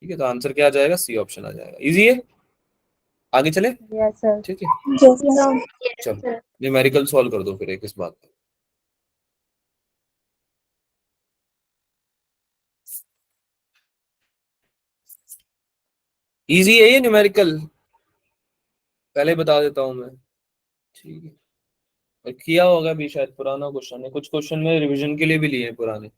ठीक है, तो आंसर क्या आ जाएगा? सी ऑप्शन आ जाएगा। इजी है, आगे चले। Yes sir. ठीक है, है। चलो न्यूमेरिकल सॉल्व कर दो फिर एक इस बात पे। इजी है ये न्यूमेरिकल, पहले बता देता हूं मैं। ठीक है, और किया होगा भी शायद, पुराना क्वेश्चन है, कुछ क्वेश्चन में रिवीजन के लिए भी लिए हैं पुराने।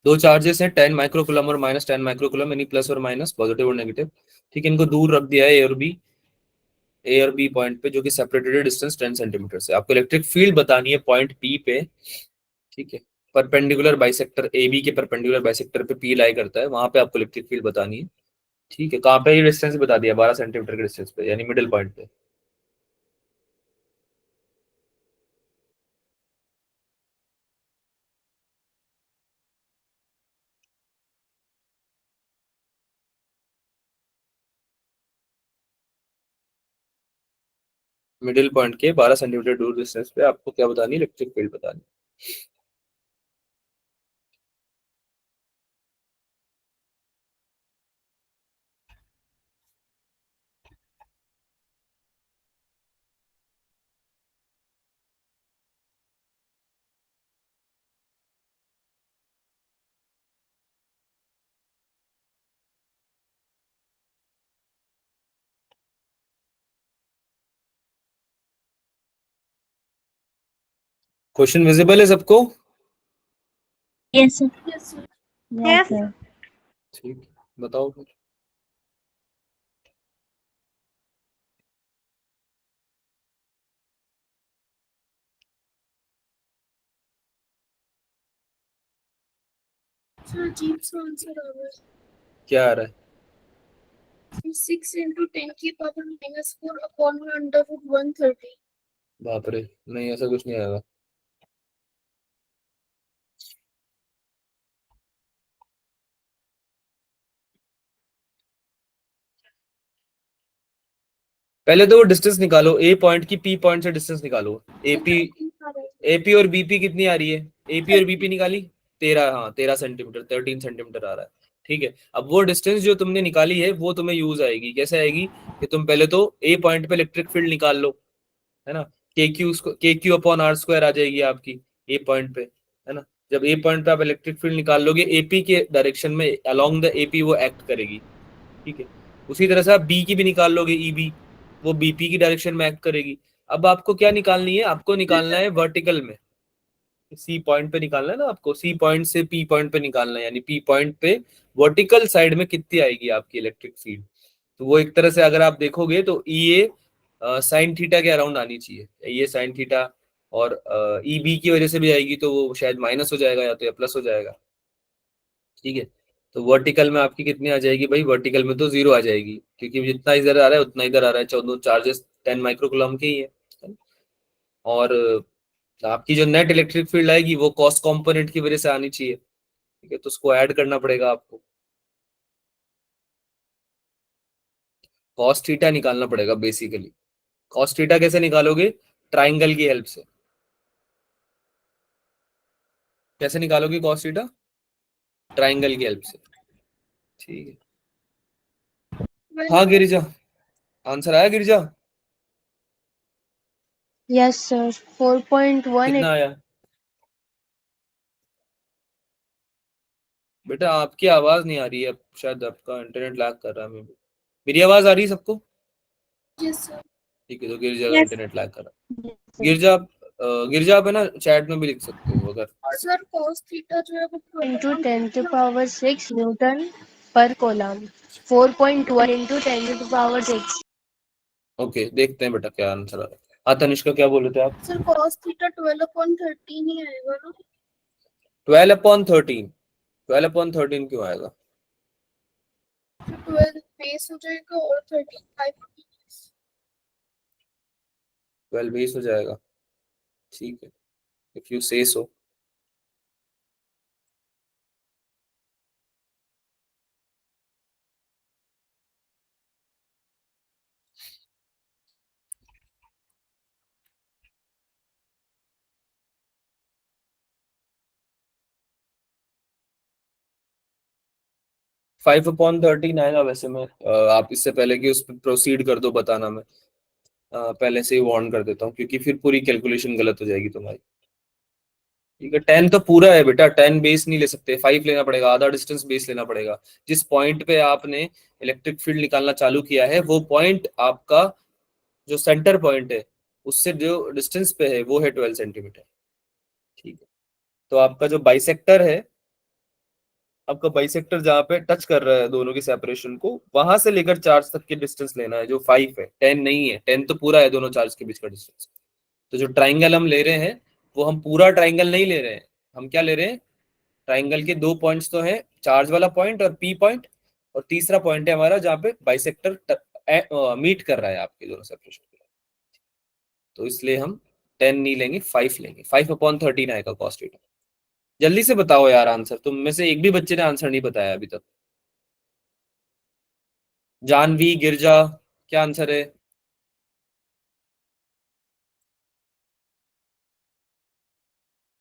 दो चार्जेस हैं 10 माइक्रोकुलम और -10 माइक्रोकुलम, यानी प्लस और माइनस, पॉजिटिव और नेगेटिव। ठीक है, इनको दूर रख दिया है ए और बी पॉइंट पे, जो कि सेपरेटेड डिस्टेंस 10 सेंटीमीटर से। आपको इलेक्ट्रिक फील्ड बतानी है पॉइंट पी पे। ठीक है, परपेंडिकुलर बाइसेक्टर ए बी के परपेंडिकुलर बाइसेक्टर पे पी लाई करता है, वहां पे आपको इलेक्ट्रिक फील्ड बतानी है। ठीक है, कहाँ पे? ये डिस्टेंस बता दिया, 12 सेंटीमीटर के डिस्टेंस पे, यानी मिडिल पॉइंट पे। मिडिल पॉइंट के 12 सेंटीमीटर दूर डिस्टेंस पे आपको क्या बतानी है? इलेक्ट्रिक फील्ड बतानी है। क्वेश्चन विजिबल है सबको? Yes, sir. Yes, sir. Yes, sir. ठीक, बताओ फिर। Sir, अजीब सा आंसर आ रहा है। क्या आ रहा है? 6 into 10 की पावर -4 अपॉन अंडर रूट 130। बाप रे, नहीं ऐसा कुछ नहीं आएगा। पहले तो वो डिस्टेंस निकालो, ए पॉइंट की पी पॉइंट से डिस्टेंस निकालो। एपी एपी और बीपी कितनी आ रही है? एपी और बीपी निकाली 13, हाँ 13 सेंटीमीटर, 13 सेंटीमीटर आ रहा है। ठीक है, अब वो डिस्टेंस जो तुमने निकाली है वो तुम्हें यूज आएगी। कैसे आएगी? कि तुम पहले तो ए पॉइंट पे इलेक्ट्रिक फील्ड निकाल लो, है ना। के क्यू अपॉन आर स्क्वायर आ जाएगी आपकी ए पॉइंट पे, है ना। जब ए पॉइंट पे आप इलेक्ट्रिक फील्ड निकाल लोगे, एपी के डायरेक्शन में अलोंग द एपी वो एक्ट करेगी। ठीक है, उसी तरह से आप बी की भी निकाल लोगे, ईबी, वो बीपी की डायरेक्शन में एक्ट करेगी। अब आपको क्या निकालनी है? आपको निकालना है वर्टिकल में, सी पॉइंट पे निकालना है ना आपको, सी पॉइंट से पी पॉइंट पे निकालना है, यानी पी पॉइंट पे वर्टिकल साइड में कितनी आएगी आपकी इलेक्ट्रिक फील्ड। तो वो एक तरह से अगर आप देखोगे तो ई ए साइन थीटा के अराउंड आनी चाहिए, ये साइन थीटा, और ई बी की वजह से भी आएगी तो वो शायद माइनस हो जाएगा या तो या प्लस हो जाएगा। ठीक है, तो वर्टिकल में आपकी कितनी आ जाएगी भाई? वर्टिकल में तो 0 आ जाएगी, क्योंकि जितना इधर आ रहा है उतना इधर आ रहा है, दोनों चार्जेस 10 माइक्रोकूलम के ही है। और आपकी जो नेट इलेक्ट्रिक फील्ड आएगी वो कॉस कंपोनेंट की वजह से आनी चाहिए। ठीक है, तो उसको ऐड करना पड़ेगा आपको, कॉस थीटा निकालना पड़ेगा बेसिकली। कॉस थीटा कैसे निकालोगे? ट्राइंगल की हेल्प से। कैसे निकालोगे कॉस थीटा? ट्राइंगल की हेल्प से। ठीक है, हाँ गिरिजा, आंसर आया गिरिजा? Yes, sir. 4.1. कितना आया बेटा? आपकी आवाज नहीं आ रही है, शायद आपका इंटरनेट लैग कर रहा है। मेरी आवाज आ रही है सबको? Yes, sir. ठीक है, तो गिरिजा का Yes. इंटरनेट लैग कर रहा है। Yes, sir. गिरिजा आप है ना चैट में भी लिख सकते हो अगर। सर cos थीटा जो है वो Into 10 to the power 6 Newton per coulomb. 4.1 into 10 to the power 6. Okay, देखते हैं बेटा क्या आंसर आ रहा है। हाँ तनिष्का, क्या बोल रहे थे आप? सर cos थीटा 12/13 ही आएगा ना? 12/13, 12/13 क्यों आएगा? 12 बेस हो जाएगा और 13 5। 12 20 हो जाएगा। ठीक है, इफ यू से सो। 5/13 आएगा वैसे। मैं आप इससे पहले कि उस पर प्रोसीड कर दो बताना, मैं पहले से ही वार्न कर देता हूँ, क्योंकि फिर पूरी कैलकुलेशन गलत हो जाएगी तुम्हारी। ठीक है, 10 तो पूरा है बेटा, 10 बेस नहीं ले सकते, 5 लेना पड़ेगा, आधा डिस्टेंस बेस लेना पड़ेगा। जिस पॉइंट पे आपने इलेक्ट्रिक फील्ड निकालना चालू किया है वो पॉइंट आपका जो सेंटर पॉइंट है उससे जो डिस्टेंस पे है वो है 12 सेंटीमीटर। ठीक है, तो आपका जो बाइसेक्टर है, आपका बाइसेक्टर जहाँ पे टच कर रहा है दोनों की सेपरेशन को, वहां से लेकर चार्ज तक की डिस्टेंस लेना है, जो 5 है, 10 नहीं है। 10 तो पूरा है दोनों चार्ज के बीच का डिस्टेंस। तो जो ट्राइंगल हम ले रहे हैं वो हम पूरा ट्राइंगल नहीं ले रहे हैं। हम क्या ले रहे हैं? ट्राइंगल के दो पॉइंट्स तो हैं, चार्ज वाला पॉइंट और पी पॉइंट, और तीसरा पॉइंट है हमारा जहाँ पे बाइसेक्टर मीट कर रहा है आपके दोनों सेपरेशन। तो इसलिए हम 10 नहीं लेंगे, 5 लेंगे। 5/13 आएगा कॉस्ट थीटा। जल्दी से बताओ यार आंसर, तुम में से एक भी बच्चे ने आंसर नहीं बताया अभी तक। जानवी, गिरजा, क्या आंसर है?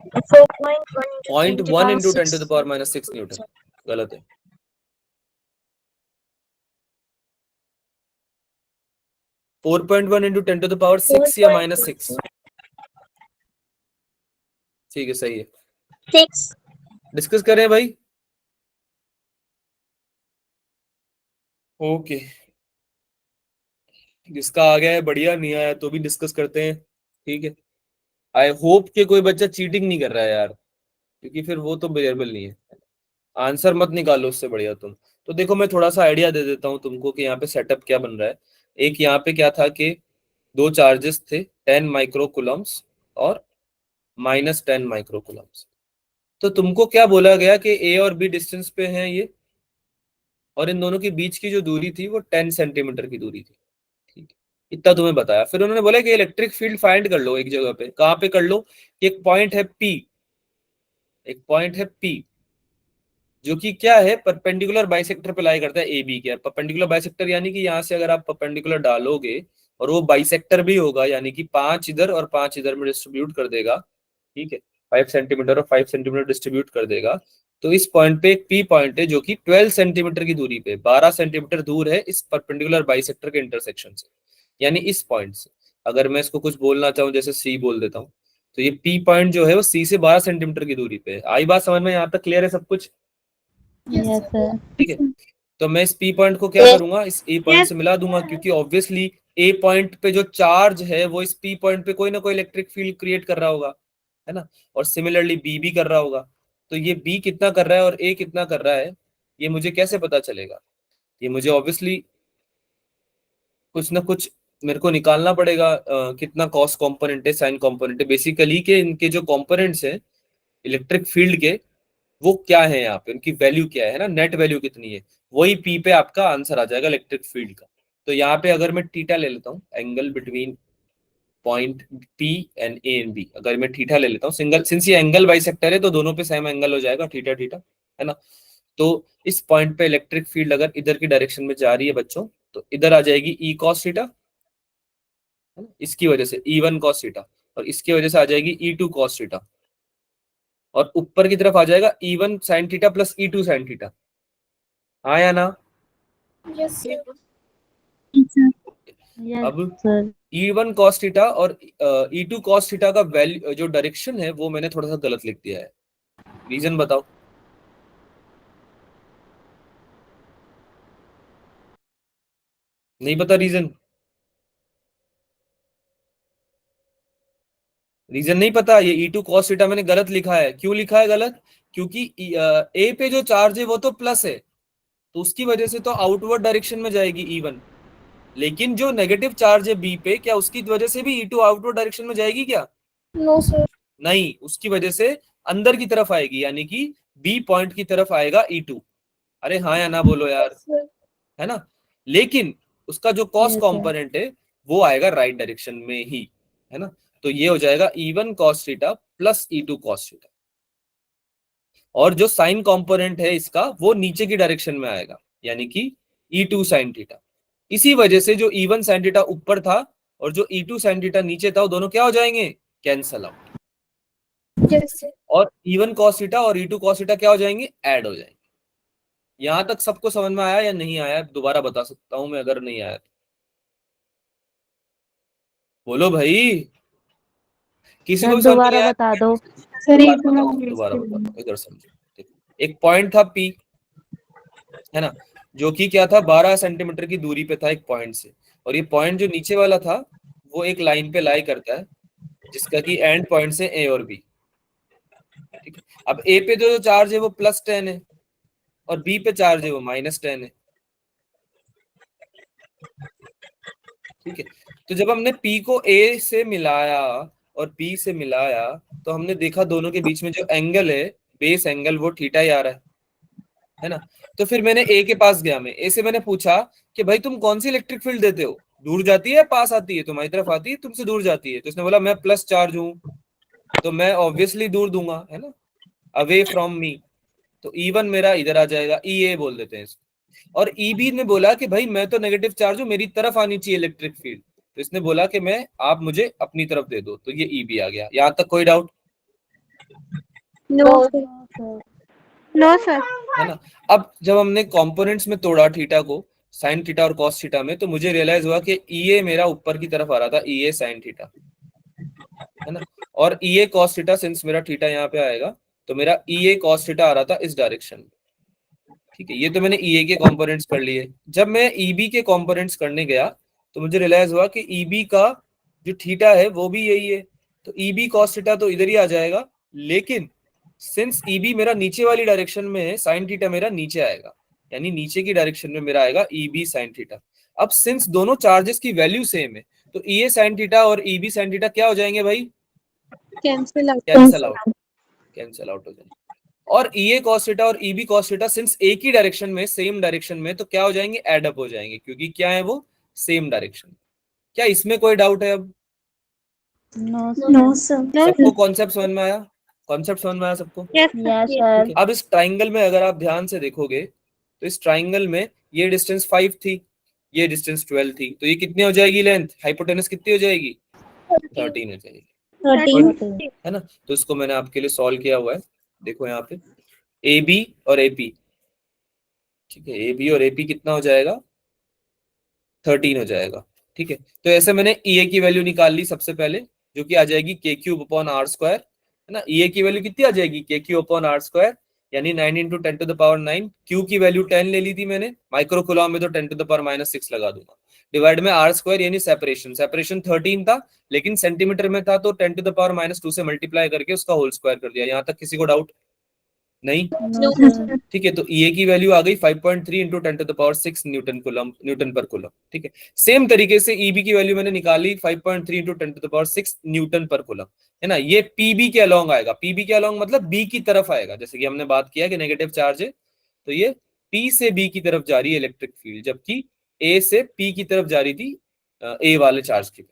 0.1 इंटू 10⁻⁶ न्यूटन। गलत है। 4.1 इंटू 10⁻⁶ या -6? ठीक है, सही है। 6. डिस्कस करें भाई? ओके, जिसका आ गया है बढ़िया, नहीं आया तो भी डिस्कस करते हैं। ठीक है, आई होप कि कोई बच्चा चीटिंग नहीं कर रहा है यार, क्योंकि फिर वो तो बेरेबल नहीं है। आंसर मत निकालो उससे बढ़िया तुम। तो देखो मैं थोड़ा सा आइडिया दे देता हूँ तुमको कि यहाँ पे सेटअप क्या बन रहा है। एक यहाँ पे क्या था कि दो चार्जेस थे 10 माइक्रो कुलम्स और -10 माइक्रो कुलम्स। तो तुमको क्या बोला गया कि ए और बी डिस्टेंस पे हैं ये, और इन दोनों के बीच की जो दूरी थी वो 10 सेंटीमीटर की दूरी थी। ठीक है, इतना तुम्हें बताया। फिर उन्होंने बोला कि इलेक्ट्रिक फील्ड फाइंड कर लो एक जगह पे। कहाँ पे कर लो? एक पॉइंट है पी, एक पॉइंट है पी जो कि क्या है, परपेंडिकुलर बाइसेक्टर पे लाई करता है ए बी के। परपेंडिकुलर बाइसेक्टर यानी कि यहाँ से अगर आप परपेंडिकुलर डालोगे और वो बाइसेक्टर भी होगा, यानी कि 5 इधर और 5 इधर में डिस्ट्रीब्यूट कर देगा। ठीक है, 5 सेंटीमीटर और 5 सेंटीमीटर डिस्ट्रीब्यूट कर देगा। तो इस पॉइंट पे एक पी पॉइंट है जो कि 12 सेंटीमीटर की दूरी पे, 12 सेंटीमीटर दूर है इस परपेंडिकुलर बाइसेक्टर के इंटरसेक्शन से, यानी इस पॉइंट से। अगर मैं इसको कुछ बोलना चाहूँ, जैसे सी बोल देता हूँ, तो ये पी पॉइंट जो है वो सी से 12 सेंटीमीटर की दूरी पे है। आई बात समझ में? यहाँ तक क्लियर है सब कुछ? Yes, Yes, sir. sir. ठीक है, तो मैं इस पी पॉइंट को क्या करूंगा, इस ए पॉइंट से मिला दूंगा, क्योंकि ऑब्वियसली ए पॉइंट पे जो चार्ज है वो इस पी पॉइंट पे कोई ना कोई इलेक्ट्रिक फील्ड क्रिएट कर रहा होगा, है ना। और सिमिलरली बी भी कर रहा होगा। तो ये बी कितना कर रहा है और ए कितना कर रहा है, ये मुझे कैसे पता चलेगा? ये मुझे ऑब्वियसली कुछ ना कुछ मेरे को निकालना पड़ेगा। कितना कॉस कॉम्पोनेंट है, साइन कॉम्पोनेंट है, बेसिकली के इनके जो कॉम्पोनेंट्स है इलेक्ट्रिक फील्ड के, वो क्या है यहाँ पे, उनकी वैल्यू क्या है ना, नेट वैल्यू कितनी है, वही पी पे आपका आंसर आ जाएगा इलेक्ट्रिक फील्ड का। तो यहाँ पे अगर मैं थीटा ले लेता हूँ, angle between point P and A and B, अगर मैं थीटा ले लेता हूँ, सिंगल, सिंस ये एंगल बाइसेक्टर है तो दोनों पे सेम एंगल हो जाएगा, थीटा थीटा, है ना। तो इस पॉइंट पे इलेक्ट्रिक फील्ड अगर इधर की डायरेक्शन में जा रही है बच्चों, तो इधर आ जाएगी ई कॉस थीटा, है ना, इसकी वजह से E1 कॉस थीटा, और इसकी वजह से आ जाएगी E2 कॉस थीटा, और ऊपर की तरफ आ जाएगा E1 sine theta plus E2 sine theta. हाँ या ना? Yes, sir. Yes, अब sir. E1 cos थीटा और E2 cos थीटा का वैल्यू जो डायरेक्शन है वो मैंने थोड़ा सा गलत लिख दिया है। रीजन बताओ। नहीं पता रीजन? रीजन नहीं पता? ये E2 cos थीटा मैंने गलत लिखा है। क्यों लिखा है गलत? क्योंकि ए पे जो चार्ज है वो तो प्लस है, तो उसकी वजह से तो आउटवर्ड डायरेक्शन में जाएगी E1। लेकिन जो नेगेटिव चार्ज है बी पे, क्या उसकी वजह से भी E2 आउटवर्ड डायरेक्शन में जाएगी क्या? No, sir. नहीं, उसकी वजह से अंदर की तरफ आएगी, यानी कि बी पॉइंट की तरफ आएगा E2। अरे हाँ या ना बोलो यार, Yes, sir. है ना। लेकिन उसका जो कॉस Yes, sir. कॉम्पोनेंट है वो आएगा राइट डायरेक्शन में ही, है ना। तो ये हो जाएगा E1 cos theta plus E2 cos theta, और जो साइन कॉम्पोनेंट है इसका वो नीचे की डायरेक्शन में आएगा, यानी कि E2 sin थीटा। इसी वजह से जो E1 sin थीटा ऊपर था और जो E2 sin थीटा नीचे था, वो दोनों क्या हो जाएंगे? Cancel out. Yes, sir. और E1 cos थीटा और E2 cos थीटा क्या हो जाएंगे? ऐड हो जाएंगे। यहां तक सबको समझ में आया या नहीं आया? दोबारा बता सकता हूं मैं अगर नहीं आया तो। बोलो भाई, किसी को भी समझ में नहीं दोबारा आया? बता दो. दोबारा बताओ, इधर समझो। देखो, एक पॉइंट था P, है ना, जो कि क्या था, 12 सेंटीमीटर की दूरी पे था एक पॉइंट से, और ये पॉइंट जो नीचे वाला था वो एक लाइन पे लाई करता है जिसका कि एंड पॉइंट से ए और बी। ठीक है, अब ए पे जो चार्ज है वो +10 है और बी पे चार्ज है वो -10 है। ठीक है, तो जब हमने P को A से मिलाया और B से मिलाया, तो हमने देखा दोनों के बीच में जो एंगल है, बेस एंगल, वो थीटा ही आ रहा है ना। तो फिर मैंने A के पास गया, मैं A से मैंने पूछा कि भाई तुम कौन सी इलेक्ट्रिक फील्ड देते हो, दूर जाती है पास आती है, तुम्हारी तरफ आती है तुमसे दूर जाती है? तो इसने बोला मैं प्लस चार्ज हूं, तो मैं ऑब्वियसली दूर दूंगा, है ना, अवे फ्रॉम मी। तो E1 मेरा इधर आ जाएगा, EA बोल देते हैं इसको। और EB ने बोला कि भाई मैं तो नेगेटिव चार्ज हूं, मेरी तरफ आनी चाहिए इलेक्ट्रिक फील्ड, तो इसने बोला कि मैं, आप मुझे अपनी तरफ दे दो, तो ये EB आ गया। यहां तक कोई doubt? No, sir. No sir. है ना। अब जब हमने कंपोनेंट्स में तोड़ा थीटा को, साइन थीटा और कॉस थीटा में, तो मुझे रियलाइज हुआ कि EA मेरा ऊपर की तरफ आ रहा था, EA साइन थीटा, है ना, और EA कॉस थीटा, सिंस मेरा थीटा यहाँ पे आएगा तो मेरा EA कॉस थीटा आ रहा था इस डायरेक्शन में। ठीक है, ये तो मैंने EA के कंपोनेंट्स कर लिए। जब मैं EB के कंपोनेंट्स करने गया तो मुझे रियलाइज हुआ कि EB का जो थीटा है वो भी यही है, तो EB cos थीटा तो इधर ही आ जाएगा, लेकिन सिंस EB मेरा नीचे वाली डायरेक्शन में है, sin थीटा मेरा नीचे आएगा, यानी नीचे की डायरेक्शन में मेरा आएगा EB sin थीटा। अब सिंस दोनों चार्जेस की वैल्यू सेम है तो EA sin थीटा और EB sin थीटा क्या हो जाएंगे भाई? Cancel out. कैंसल आउट हो जाएंगे। और EA cos थीटा और EB cos थीटा सिंस एक ही डायरेक्शन में, सेम डायरेक्शन में, तो क्या हो जाएंगे? एड अप हो जाएंगे, क्योंकि क्या है वो? Same direction. क्या इसमें कोई डाउट है? अब नो सर। सबको कॉन्सेप्ट समझ में आया? कॉन्सेप्ट समझ में आया सबको? Yes sir. ठीक है। अब इस ट्राइंगल में अगर आप ध्यान से देखोगे तो इस ट्राइंगल में ये डिस्टेंस 5 थी, ये डिस्टेंस 12 थी, तो ये कितनी हो जाएगी लेंथ? हाइपोटेनस कितनी हो जाएगी? 13 हो जाएगी, 13। है ना? तो इसको मैंने आपके लिए सॉल्व किया हुआ है, देखो यहाँ पे AB और AP, ठीक है, AB और AP कितना हो जाएगा? 13 हो जाएगा, ठीक है। तो ऐसे मैंने EA की वैल्यू निकाल ली सबसे पहले, जो कि आ जाएगी k³/r², है ना। EA की वैल्यू कितनी आ जाएगी? k³/r², यानी 9 × 10⁹ Q की वैल्यू 10 ले ली थी मैंने, माइक्रो कूलम में तो 10⁻⁻6 लगा दूंगा, डिवाइड में r² यानी सेपरेशन 13 था, लेकिन सेंटीमीटर में था तो 10⁻⁻2 से मल्टीप्लाई करके उसका होल स्क्वायर कर दिया। यहाँ तक किसी को डाउट नहीं? ठीक है, तो EA की वैल्यू आ गई 5.3 × 10⁻6 न्यूटन पर कूलम, ठीक है। सेम तरीके से EB की वैल्यू मैंने निकाली 5.3 × 10⁻6 न्यूटन पर कूलम, है ना। ये PB के अलोंग आएगा, PB के अलोंग मतलब B की तरफ आएगा, जैसे कि हमने बात किया कि नेगेटिव चार्ज है तो ये P से B की तरफ जा रही है इलेक्ट्रिक फील्ड, जबकि A से P की तरफ जा रही थी A वाले चार्ज की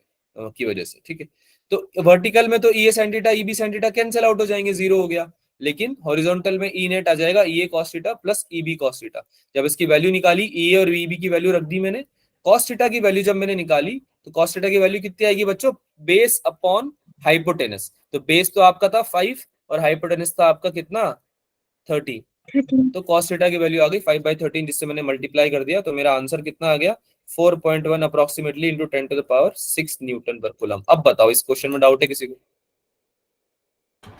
वजह से, ठीक है। तो वर्टिकल में तो EA sin theta EB sin theta cancel out हो जाएंगे, जीरो हो गया, लेकिन हॉरिजॉन्टल में E नेट आ जाएगा EA cos theta plus EB cos theta. जब इसकी वैल्यू निकाली, EA और EB की वैल्यू रख दी मैंने, cos थीटा की वैल्यू जब मैंने निकाली तो cos थीटा की वैल्यू कितनी आएगी बच्चों? Base upon hypotenuse. तो बेस तो आपका था 5 और हाइपोटेनस था आपका कितना? 30। तो cos थीटा की वैल्यू आ गई 5/13, जिससे मैंने मल्टीप्लाई कर दिया, तो मेरा आंसर कितना आ गया? 4.1 अप्रोक्सीमेटली × 10⁻6 न्यूटन पर कूलम। अब बताओ, इस क्वेश्चन में डाउट है किसी को?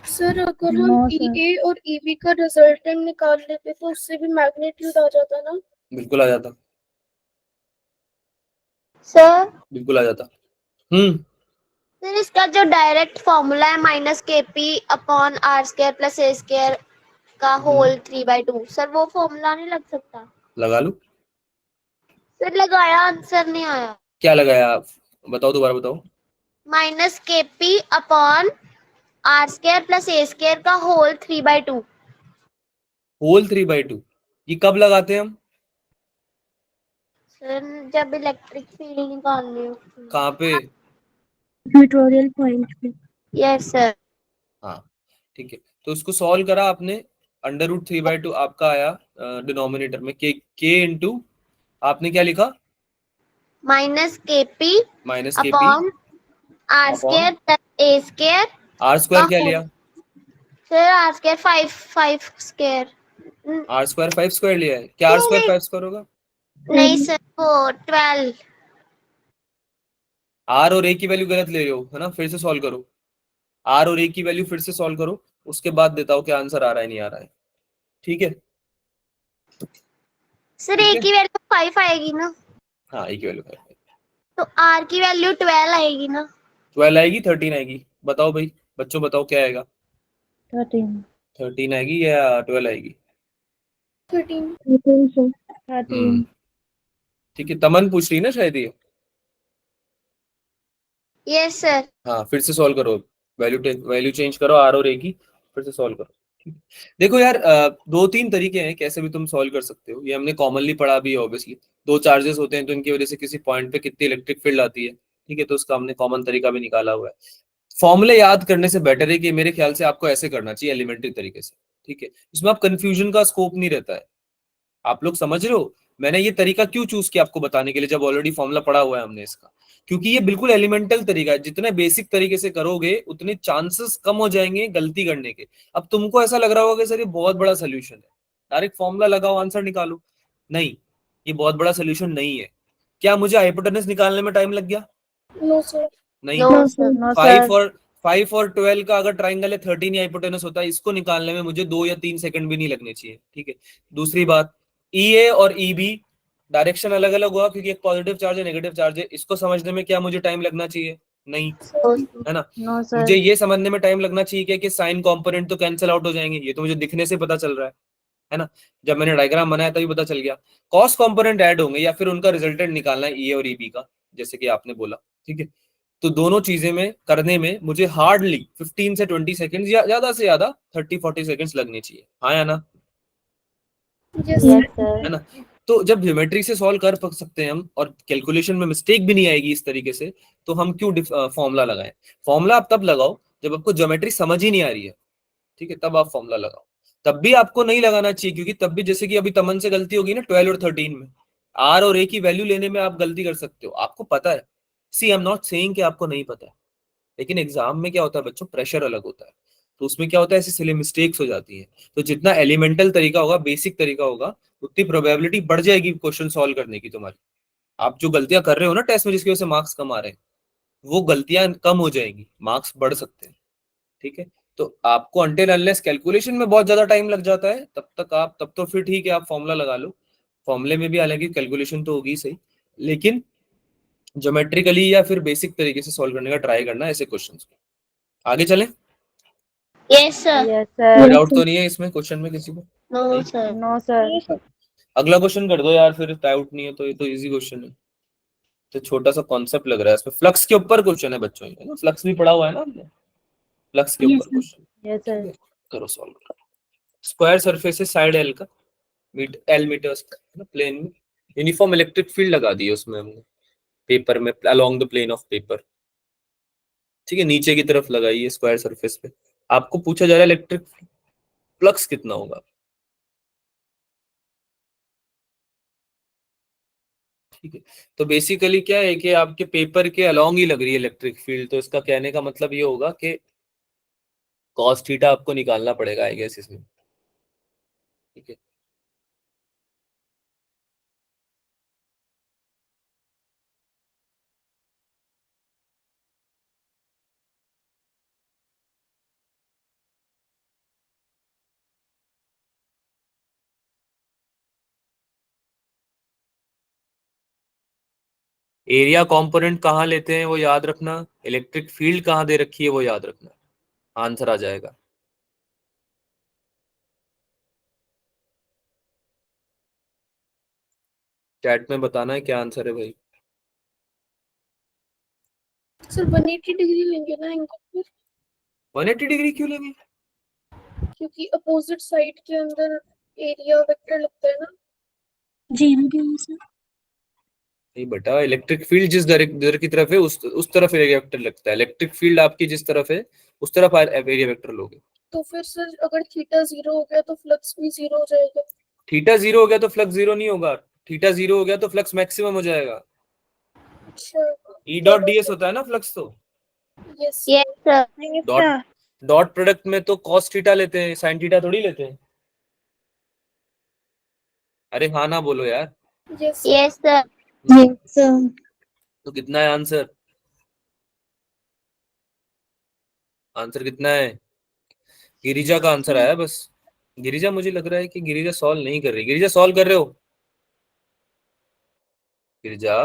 सर अगर हम EA और EB का रिजल्टेंट निकाल लेते तो उससे भी मैग्नीट्यूड आ जाता ना? बिल्कुल आ जाता, सर बिल्कुल आ जाता। सर इसका जो डायरेक्ट फॉर्मूला है -KP/r² + a² का होल 3/2, सर वो फॉर्मूला नहीं लग सकता? लगा लो। सर लगाया, आंसर नहीं आया। क्या लगाया आप? बताओ, दोबारा बताओ। -KP/r² + a² का होल 3/2। होल 3/2 ये कब लगाते हैं हम? सर जब इलेक्ट्रिक फील्ड निकालनी हो। कहाँ पे? ट्यूटोरियल पॉइंट पे। Yes sir. हाँ, ठीक है। तो उसको सॉल्व करा आपने, √3/2 आपका आया डिनोमिनेटर में, k इंटू आपने क्या लिखा? -KP -KP upon r² + a²। r² क्या लिया? सर r² 5 r² 5² लिया है क्या? r² 5² होगा? नहीं सर, वो 12। r और a की वैल्यू गलत ले रहे हो, है ना। फिर से सॉल्व करो, r और a की वैल्यू फिर से सॉल्व करो, उसके बाद देता हूँ क्या आंसर आ रहा है नहीं आ रहा है, ठीक है। सर a की वैल्यू 5 आएगी ना? हाँ, a की वैल्यू 5 तो r की वैल्यू 12 आएगी ना? 12 आएगी, 13 आएगी? बताओ भाई, बच्चों बताओ क्या आएगा? 13 आएगी या 12 आएगी? 13। ठीक है। तमन पूछ रही ना शायद ये। Yes sir. हाँ, फिर से सॉल्व करो, वैल्यू चेंज करो r और a की, फिर से सॉल्व करो। ठीक है? देखो यार, 2-3 तरीके हैं कैसे भी तुम सॉल्व कर सकते हो, ये हमने कॉमनली पढ़ा भी है ऑब्वियसली। दो चार्जेस होते हैं तो इनकी वजह से किसी पॉइंट पे कितनी इलेक्ट्रिक फील्ड आती है, ठीक है, तो उसका हमने कॉमन तरीका भी निकाला हुआ है। फॉर्मूले याद करने से बेटर है कि मेरे ख्याल से आपको ऐसे करना चाहिए एलिमेंट्री तरीके से, ठीक है। इसमें आप कंफ्यूजन का स्कोप नहीं रहता है। आप लोग समझ रहे हो मैंने ये तरीका क्यों चूज किया आपको बताने के लिए, जब ऑलरेडी फॉर्मूला पढ़ा हुआ है हमने इसका? क्योंकि ये बिल्कुल एलिमेंटल तरीका है, जितने बेसिक तरीके से करोगे उतने चांसेस कम हो जाएंगे गलती करने के। अब तुमको ऐसा लग रहा होगा कि सर ये बहुत बड़ा सोल्यूशन है, डायरेक्ट फॉर्मूला लगाओ आंसर निकालो, नहीं, ये बहुत बड़ा सोल्यूशन नहीं है। क्या मुझे हाइपोटेनस निकालने में टाइम लग गया? No sir. नहीं। No sir. 5 और 12 का अगर ट्राइंगल है 13 ही हाइपोटेनस होता है, इसको निकालने में मुझे 2 या 3 सेकंड भी नहीं लगने चाहिए, ठीक है। दूसरी बात, EA और EB डायरेक्शन अलग अलग हुआ क्योंकि एक पॉजिटिव चार्ज है नेगेटिव चार्ज है, इसको समझने में क्या मुझे टाइम लगना चाहिए? नहीं, So, है ना। नो मुझे सर। ये समझने में टाइम लगना चाहिए क्या कि साइन कंपोनेंट तो कैंसिल आउट हो जाएंगे, ये तो मुझे दिखने से पता चल रहा है ना। जब मैंने डायग्राम बनाया तभी पता चल गया। कॉस कंपोनेंट ऐड होंगे या फिर उनका रिजल्टेंट निकालना है, ए और ईबी का, जैसे कि आपने बोला, ठीक है। तो दोनों चीजें में करने में मुझे हार्डली 15 से 20 सेकंड्स या ज्यादा से ज्यादा 30-40 सेकंड्स लगने चाहिए, हाँ या ना, यस यस सर। है सर। ना। तो जब ज्योमेट्री से सॉल्व कर सकते हैं हम और कैलकुलेशन में मिस्टेक भी नहीं आएगी इस तरीके से, तो हम क्यों फॉर्मूला लगाएं। फॉर्मूला आप तब लगाओ जब आपको ज्योमेट्री समझ ही नहीं आ रही है, ठीक है, तब आप फॉर्मूला लगाओ। तब भी आपको नहीं लगाना चाहिए, क्योंकि तब भी जैसे कि अभी तमन से गलती होगी ना 12 और 13 में, आर और ए की वैल्यू लेने में आप गलती कर सकते हो, आपको पता है। सी आई एम नॉट सेइंग कि आपको नहीं पता है, लेकिन एग्जाम में क्या होता है बच्चों, प्रेशर अलग होता है, तो उसमें क्या होता है, ऐसी सिली मिस्टेक्स हो जाती है। तो जितना एलिमेंटल तरीका होगा, बेसिक तरीका होगा, उतनी प्रोबेबिलिटी बढ़ जाएगी क्वेश्चन सॉल्व करने की तुम्हारी। आप जो गलतियां कर रहे हो ना टेस्ट में, जिसकी वजह से मार्क्स कम आ रहे हैं, वो गलतियां कम हो जाएंगी, मार्क्स बढ़ सकते हैं, ठीक है। तो आपको अनटिल अनलेस कैलकुलेशन में बहुत ज्यादा टाइम लग जाता है, तब तो फिर ठीक है, आप फॉर्मूला लगा लो। फॉर्मूले में भी हालांकि कैलकुलेशन तो होगी सही, लेकिन ज्योमेट्रिकली या फिर बेसिक तरीके से सॉल्व करने का ट्राई करना ऐसे क्वेश्चंस को। आगे चलें, yes sir. यस कोई सर। डाउट तो नहीं है इसमें क्वेश्चन में किसी को। No sir. No sir. अगला क्वेश्चन कर दो यार, फिर डाउट नहीं है तो, ये तो इजी क्वेश्चन है, तो छोटा सा कॉन्सेप्ट लग रहा है इसमें, फ्लक्स के ऊपर क्वेश्चन है बच्चों, है ना, फ्लक्स भी पढ़ा हुआ है ना हमने, फ्लक्स के ऊपर क्वेश्चन, यस ठीक सर। है, करो सॉल्व। स्क्वायर सरफेस है साइड एल का, एल मीटर्स का, है ना, प्लेन में यूनिफॉर्म इलेक्ट्रिक फील्ड लगा दी है उसमें हमने, पेपर में along the plane of paper, ठीक है, नीचे की तरफ लगाई है स्क्वायर सरफेस पे। आपको पूछा जा रहा है इलेक्ट्रिक फ्लक्स कितना होगा, ठीक है। तो बेसिकली क्या है कि आपके पेपर के अलोंग ही लग रही है इलेक्ट्रिक फील्ड, तो इसका कहने का मतलब ये होगा कि कॉस थीटा आपको निकालना पड़ेगा आई गेस इसमें, ठीक है। एरिया कंपोनेंट कहाँ लेते हैं वो याद रखना, इलेक्ट्रिक फील्ड कहाँ दे रखी है वो याद रखना, आंसर आ जाएगा। चैट में बताना है क्या आंसर है भाई। सर 180 डिग्री लेंगे ना एंगल फिर, 180 डिग्री क्यों लेंगे, क्योंकि अपोजिट साइड के अंदर एरिया वेक्टर लगता है ना। जी सर। नहीं बेटा, इलेक्ट्रिक फील्ड जिस दर की तरफ है उस तरफ एरिया वेक्टर लगता है, इलेक्ट्रिक फील्ड आपकी जिस तरफ है उस तरफ एरिया वेक्टर लोगे। तो फिर सर अगर थीटा 0 हो गया तो फ्लक्स भी 0 हो जाएगा। थीटा 0 हो गया तो फ्लक्स 0 नहीं होगा, थीटा 0 हो गया तो फ्लक्स मैक्सिमम हो जाएगा। अच्छा। ई डॉट डीएस होता है ना फ्लक्स, तो yes Yes sir. Dot dot product में तो कॉस थीटा लेते हैं, साइन थीटा थोड़ी लेते हैं। अरे हाँ ना बोलो यार। Yes Yes sir. तो कितना है आंसर, आंसर कितना है, गिरिजा का आंसर आया बस। गिरिजा, मुझे लग रहा है कि गिरिजा सॉल्व नहीं कर रही, गिरिजा सॉल्व कर रहे हो, गिरिजा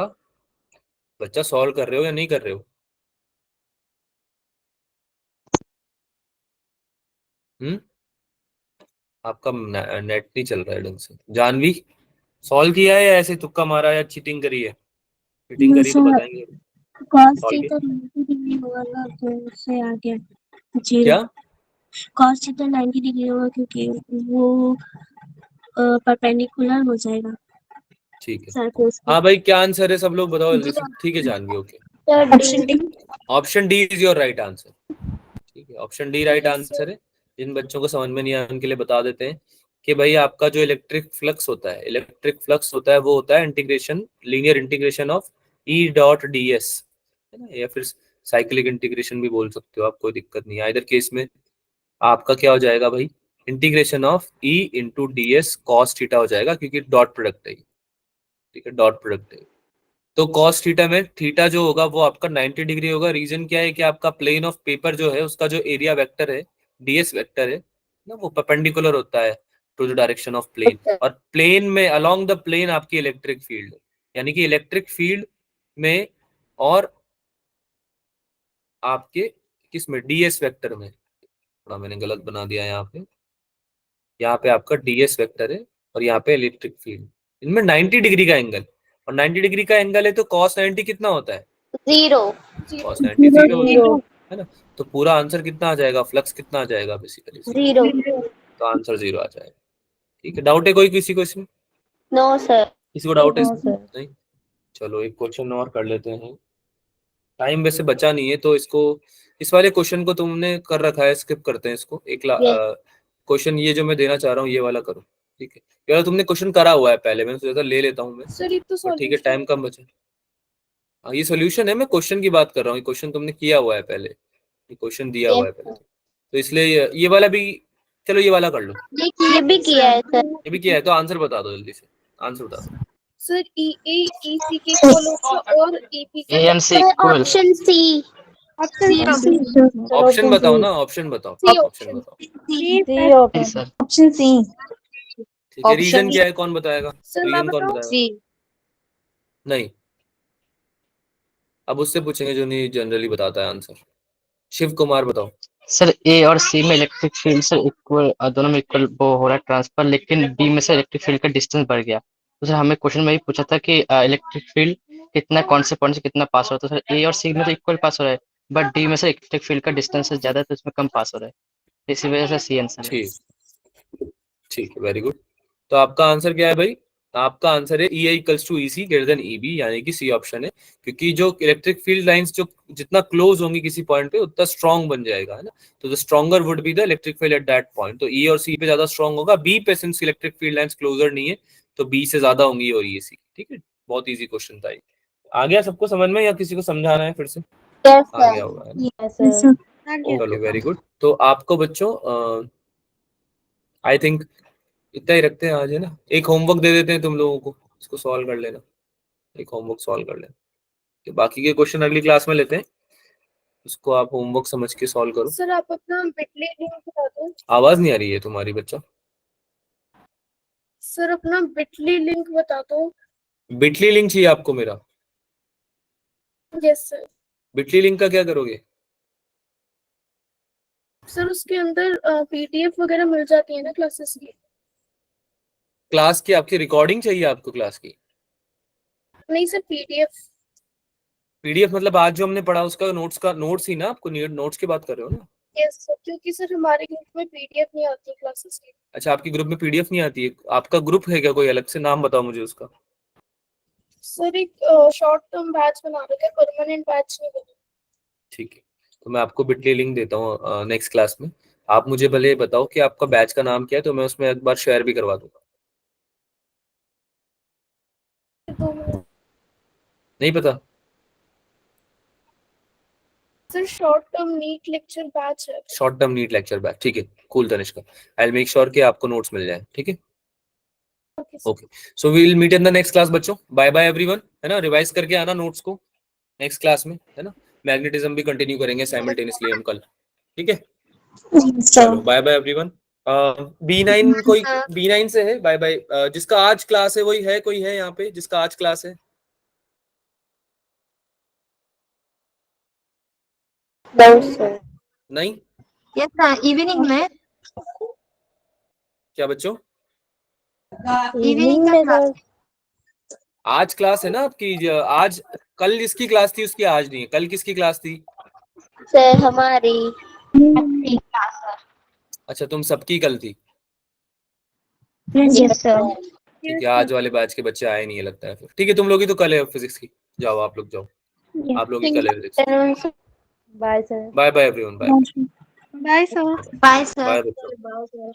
बच्चा सॉल्व कर रहे हो या नहीं कर रहे हो, हम्म, आपका नेट नहीं चल रहा है ढंग से। जानवी सॉल्व किया है या ऐसे तुक्का मारा है या चीटिंग करी है, चीटिंग करी तो बताएंगे। कॉस सॉल्व थीटा किया 90 डिग्री होगा ना, तो उससे आ गया जी। क्या, कॉस थीटा 90 डिग्री होगा क्योंकि वो परपेंडिकुलर हो जाएगा ठीक है। सरफेस पे। हाँ भाई, क्या आंसर है सब लोग बताओ जल्दी से, ठीक है Janvi, okay. Sir option D. D. Option D is your right answer, ठीक है, option D right yes sir. Answer है। जिन बच्चों को समझ में नहीं आया उनके लिए बता देते हैं कि भाई आपका जो इलेक्ट्रिक फ्लक्स होता है, इलेक्ट्रिक फ्लक्स होता है वो होता है integration, linear integration of E dot D S, है ना, या फिर साइक्लिक इंटीग्रेशन भी बोल सकते हो आप, कोई दिक्कत नहीं है, इधर केस में आपका क्या हो जाएगा भाई, integration of E into D S cos theta हो जाएगा, क्योंकि डॉट प्रोडक्ट है, ठीक है, डॉट प्रोडक्ट है। तो कॉस थीटा में थीटा जो होगा वो आपका 90 डिग्री होगा। रीजन क्या है कि आपका प्लेन ऑफ पेपर जो है उसका जो एरिया वेक्टर है, डीएस वेक्टर है ना, वो परपेंडिकुलर होता है to the direction of plane, और प्लेन में अलोंग द प्लेन आपकी इलेक्ट्रिक फील्ड, यानी कि इलेक्ट्रिक फील्ड में और आपके किस में, डीएस वेक्टर में, थोड़ा मैंने गलत बना दिया यहाँ पे आपका डीएस वेक्टर है और यहाँ पे इलेक्ट्रिक फील्ड, इनमें 90 डिग्री का एंगल, और 90 डिग्री का एंगल है तो cos 90 कितना होता है, 0। cos 90 0 होता है ना। तो पूरा आंसर कितना आ जाएगा, फ्लक्स कितना आ जाएगा बेसिकली 0। तो आंसर 0 आ जाएगा। ठीक है, डाउट है कोई किसी को इसमें, नो सर। किसी को डाउट है इसमें? नहीं, चलो एक क्वेश्चन और कर लेते हैं, टाइम वैसे बचा नहीं है तो इसको, इस वाले क्वेश्चन को तुमने कर रखा है, स्किप करते हैं इसको। एक क्वेश्चन ये जो मैं देना चाह रहा हूँ ये वाला करो, ठीक है। यार तुमने क्वेश्चन करा हुआ है पहले, मैंने सोचा था ले लेता हूँ मैं, सर ये तो पर ठीक है सॉल्यूशन टाइम कम बचा। हाँ ये सोल्यूशन है, मैं क्वेश्चन की बात कर रहा हूँ, ये क्वेश्चन तुमने किया हुआ है पहले, ये क्वेश्चन दिया हुआ है पहले, तो इसलिए ये वाला भी, चलो ये वाला कर लो। ये भी किया है सर। ये भी किया है तो आंसर बता दो जल्दी से, आंसर बता दो। सर EA EC के इक्वल होगा और EP ए के and C equal. Option C. Option बताओ ना, ऑप्शन बताओ, सी ऑप्शन बताओ। जी सर। Option C. ठीक है, रीजन क्या है, कौन बताएगा, सर मैं रीजन कौन बताऊं? बताएगा? नहीं, अब उससे पूछेंगे जो नहीं जनरली बताता है आंसर। शिव कुमार बताओ। सर ए और सी में इलेक्ट्रिक फील्ड सर इक्वल, दोनों में इक्वल वो हो रहा है ट्रांसफर, लेकिन बी में से इलेक्ट्रिक फील्ड का डिस्टेंस बढ़ गया। तो सर हमें क्वेश्चन में ही पूछा था कि इलेक्ट्रिक फील्ड कितना, कौन से पॉइंट से कितना पास हो रहा है। तो सर ए और सी में तो इक्वल पास हो रहा है, बट डी में से इलेक्ट्रिक फील्ड का डिस्टेंस ज्यादा है तो इसमें कम पास हो रहा है, इसी वजह से सी आंसर है। ठीक, ठीक है, वेरी गुड। तो आपका आंसर क्या है भाई, आपका आंसर है EA equals to EC greater than EB, यानी कि सी ऑप्शन है, क्योंकि जो इलेक्ट्रिक फील्ड लाइंस जो जितना क्लोज होंगी किसी पॉइंट पे उतना स्ट्रॉन्ग बन जाएगा, है ना। तो the stronger would be the electric field at that point, तो E और C पे ज्यादा स्ट्रॉन्ग होगा, B पे since electric field lines closer नहीं है तो B से ज्यादा होंगी और ये C। ठीक है, बहुत ईजी क्वेश्चन था ये। आ गया सबको समझ में या किसी को समझाना है फिर से? आ गया होगा, है ना। चलो वेरी गुड। तो आपको बच्चों आई थिंक इतना ही रखते हैं आज, है ना। एक होमवर्क दे देते हैं तुम लोगों को, इसको सॉल्व कर लेना, एक होमवर्क सॉल्व कर लेना, तो बाकी के क्वेश्चन अगली क्लास में लेते हैं, उसको आप होमवर्क समझ के सॉल्व करो। सर आप अपना बिटली लिंक बता दो। आवाज नहीं आ रही है तुम्हारी बच्चा। सर अपना बिटली लिंक बता दो। बिटली लिंक चाहिए आपको मेरा? Yes sir. बिटली लिंक का क्या करोगे? सर उसके अंदर PDF वगैरह मिल जाती है ना क्लासेस की। क्लास की आपकी रिकॉर्डिंग चाहिए आपको क्लास की? नहीं सर PDF। PDF मतलब आज जो हमने पढ़ा उसका नोट्स का, नोट्स ही ना, आपको नोट्स की बात कर रहे हो ना? यस सर, क्योंकि सर हमारे ग्रुप में PDF नहीं आती क्लासेस की। अच्छा, आपके ग्रुप में PDF नहीं आती है? आपका ग्रुप है क्या कोई अलग से? नाम बताओ मुझे उसका। सर एक शॉर्ट टर्म बैच बना रखा है, परमानेंट बैच नहीं बना। ठीक है, तो मैं आपको बिटली लिंक देता हूँ नेक्स्ट क्लास में। आप मुझे भले बताओ कि आपका बैच का नाम क्या है, तो मैं उसमें एक बार शेयर भी करवा दूंगा। 2 मिनट। नहीं पता? Sir short term NEET lecture batch है। Short term NEET lecture batch, ठीक है, cool Tanishka. I will make sure कि आपको नोट्स मिल जाए, ठीक है। Okay, so we will meet in the next class बच्चों। बाय बाय एवरीवन, है ना। रिवाइज करके आना नोट्स को नेक्स्ट क्लास में, है ना। मैग्नेटिज्म भी कंटिन्यू करेंगे साइमल्टेनियसली हम कल, ठीक है। चलो बाय बाय एवरीवन। B9 कोई B9 से है? Bye bye. जिसका आज क्लास है वही है, कोई है यहाँ पे जिसका आज क्लास है? नहीं? यस सर, इवनिंग में। क्या बच्चों? इवनिंग में क्लास। आज क्लास है ना आपकी? आज, कल जिसकी क्लास थी उसकी आज नहीं है, कल किसकी क्लास थी? सर हमारी। अच्छा, तुम सबकी कल थी? Yes sir. ठीक है, आज वाले बैच के बच्चे आए नहीं है लगता है फिर। ठीक है, तुम लोग ही तो कल है फिजिक्स की, जाओ आप लोग जाओ, आप लोग ही कल है physics. Bye sir. Bye bye everyone, bye bye sir. Bye sir. Bye बच्चों।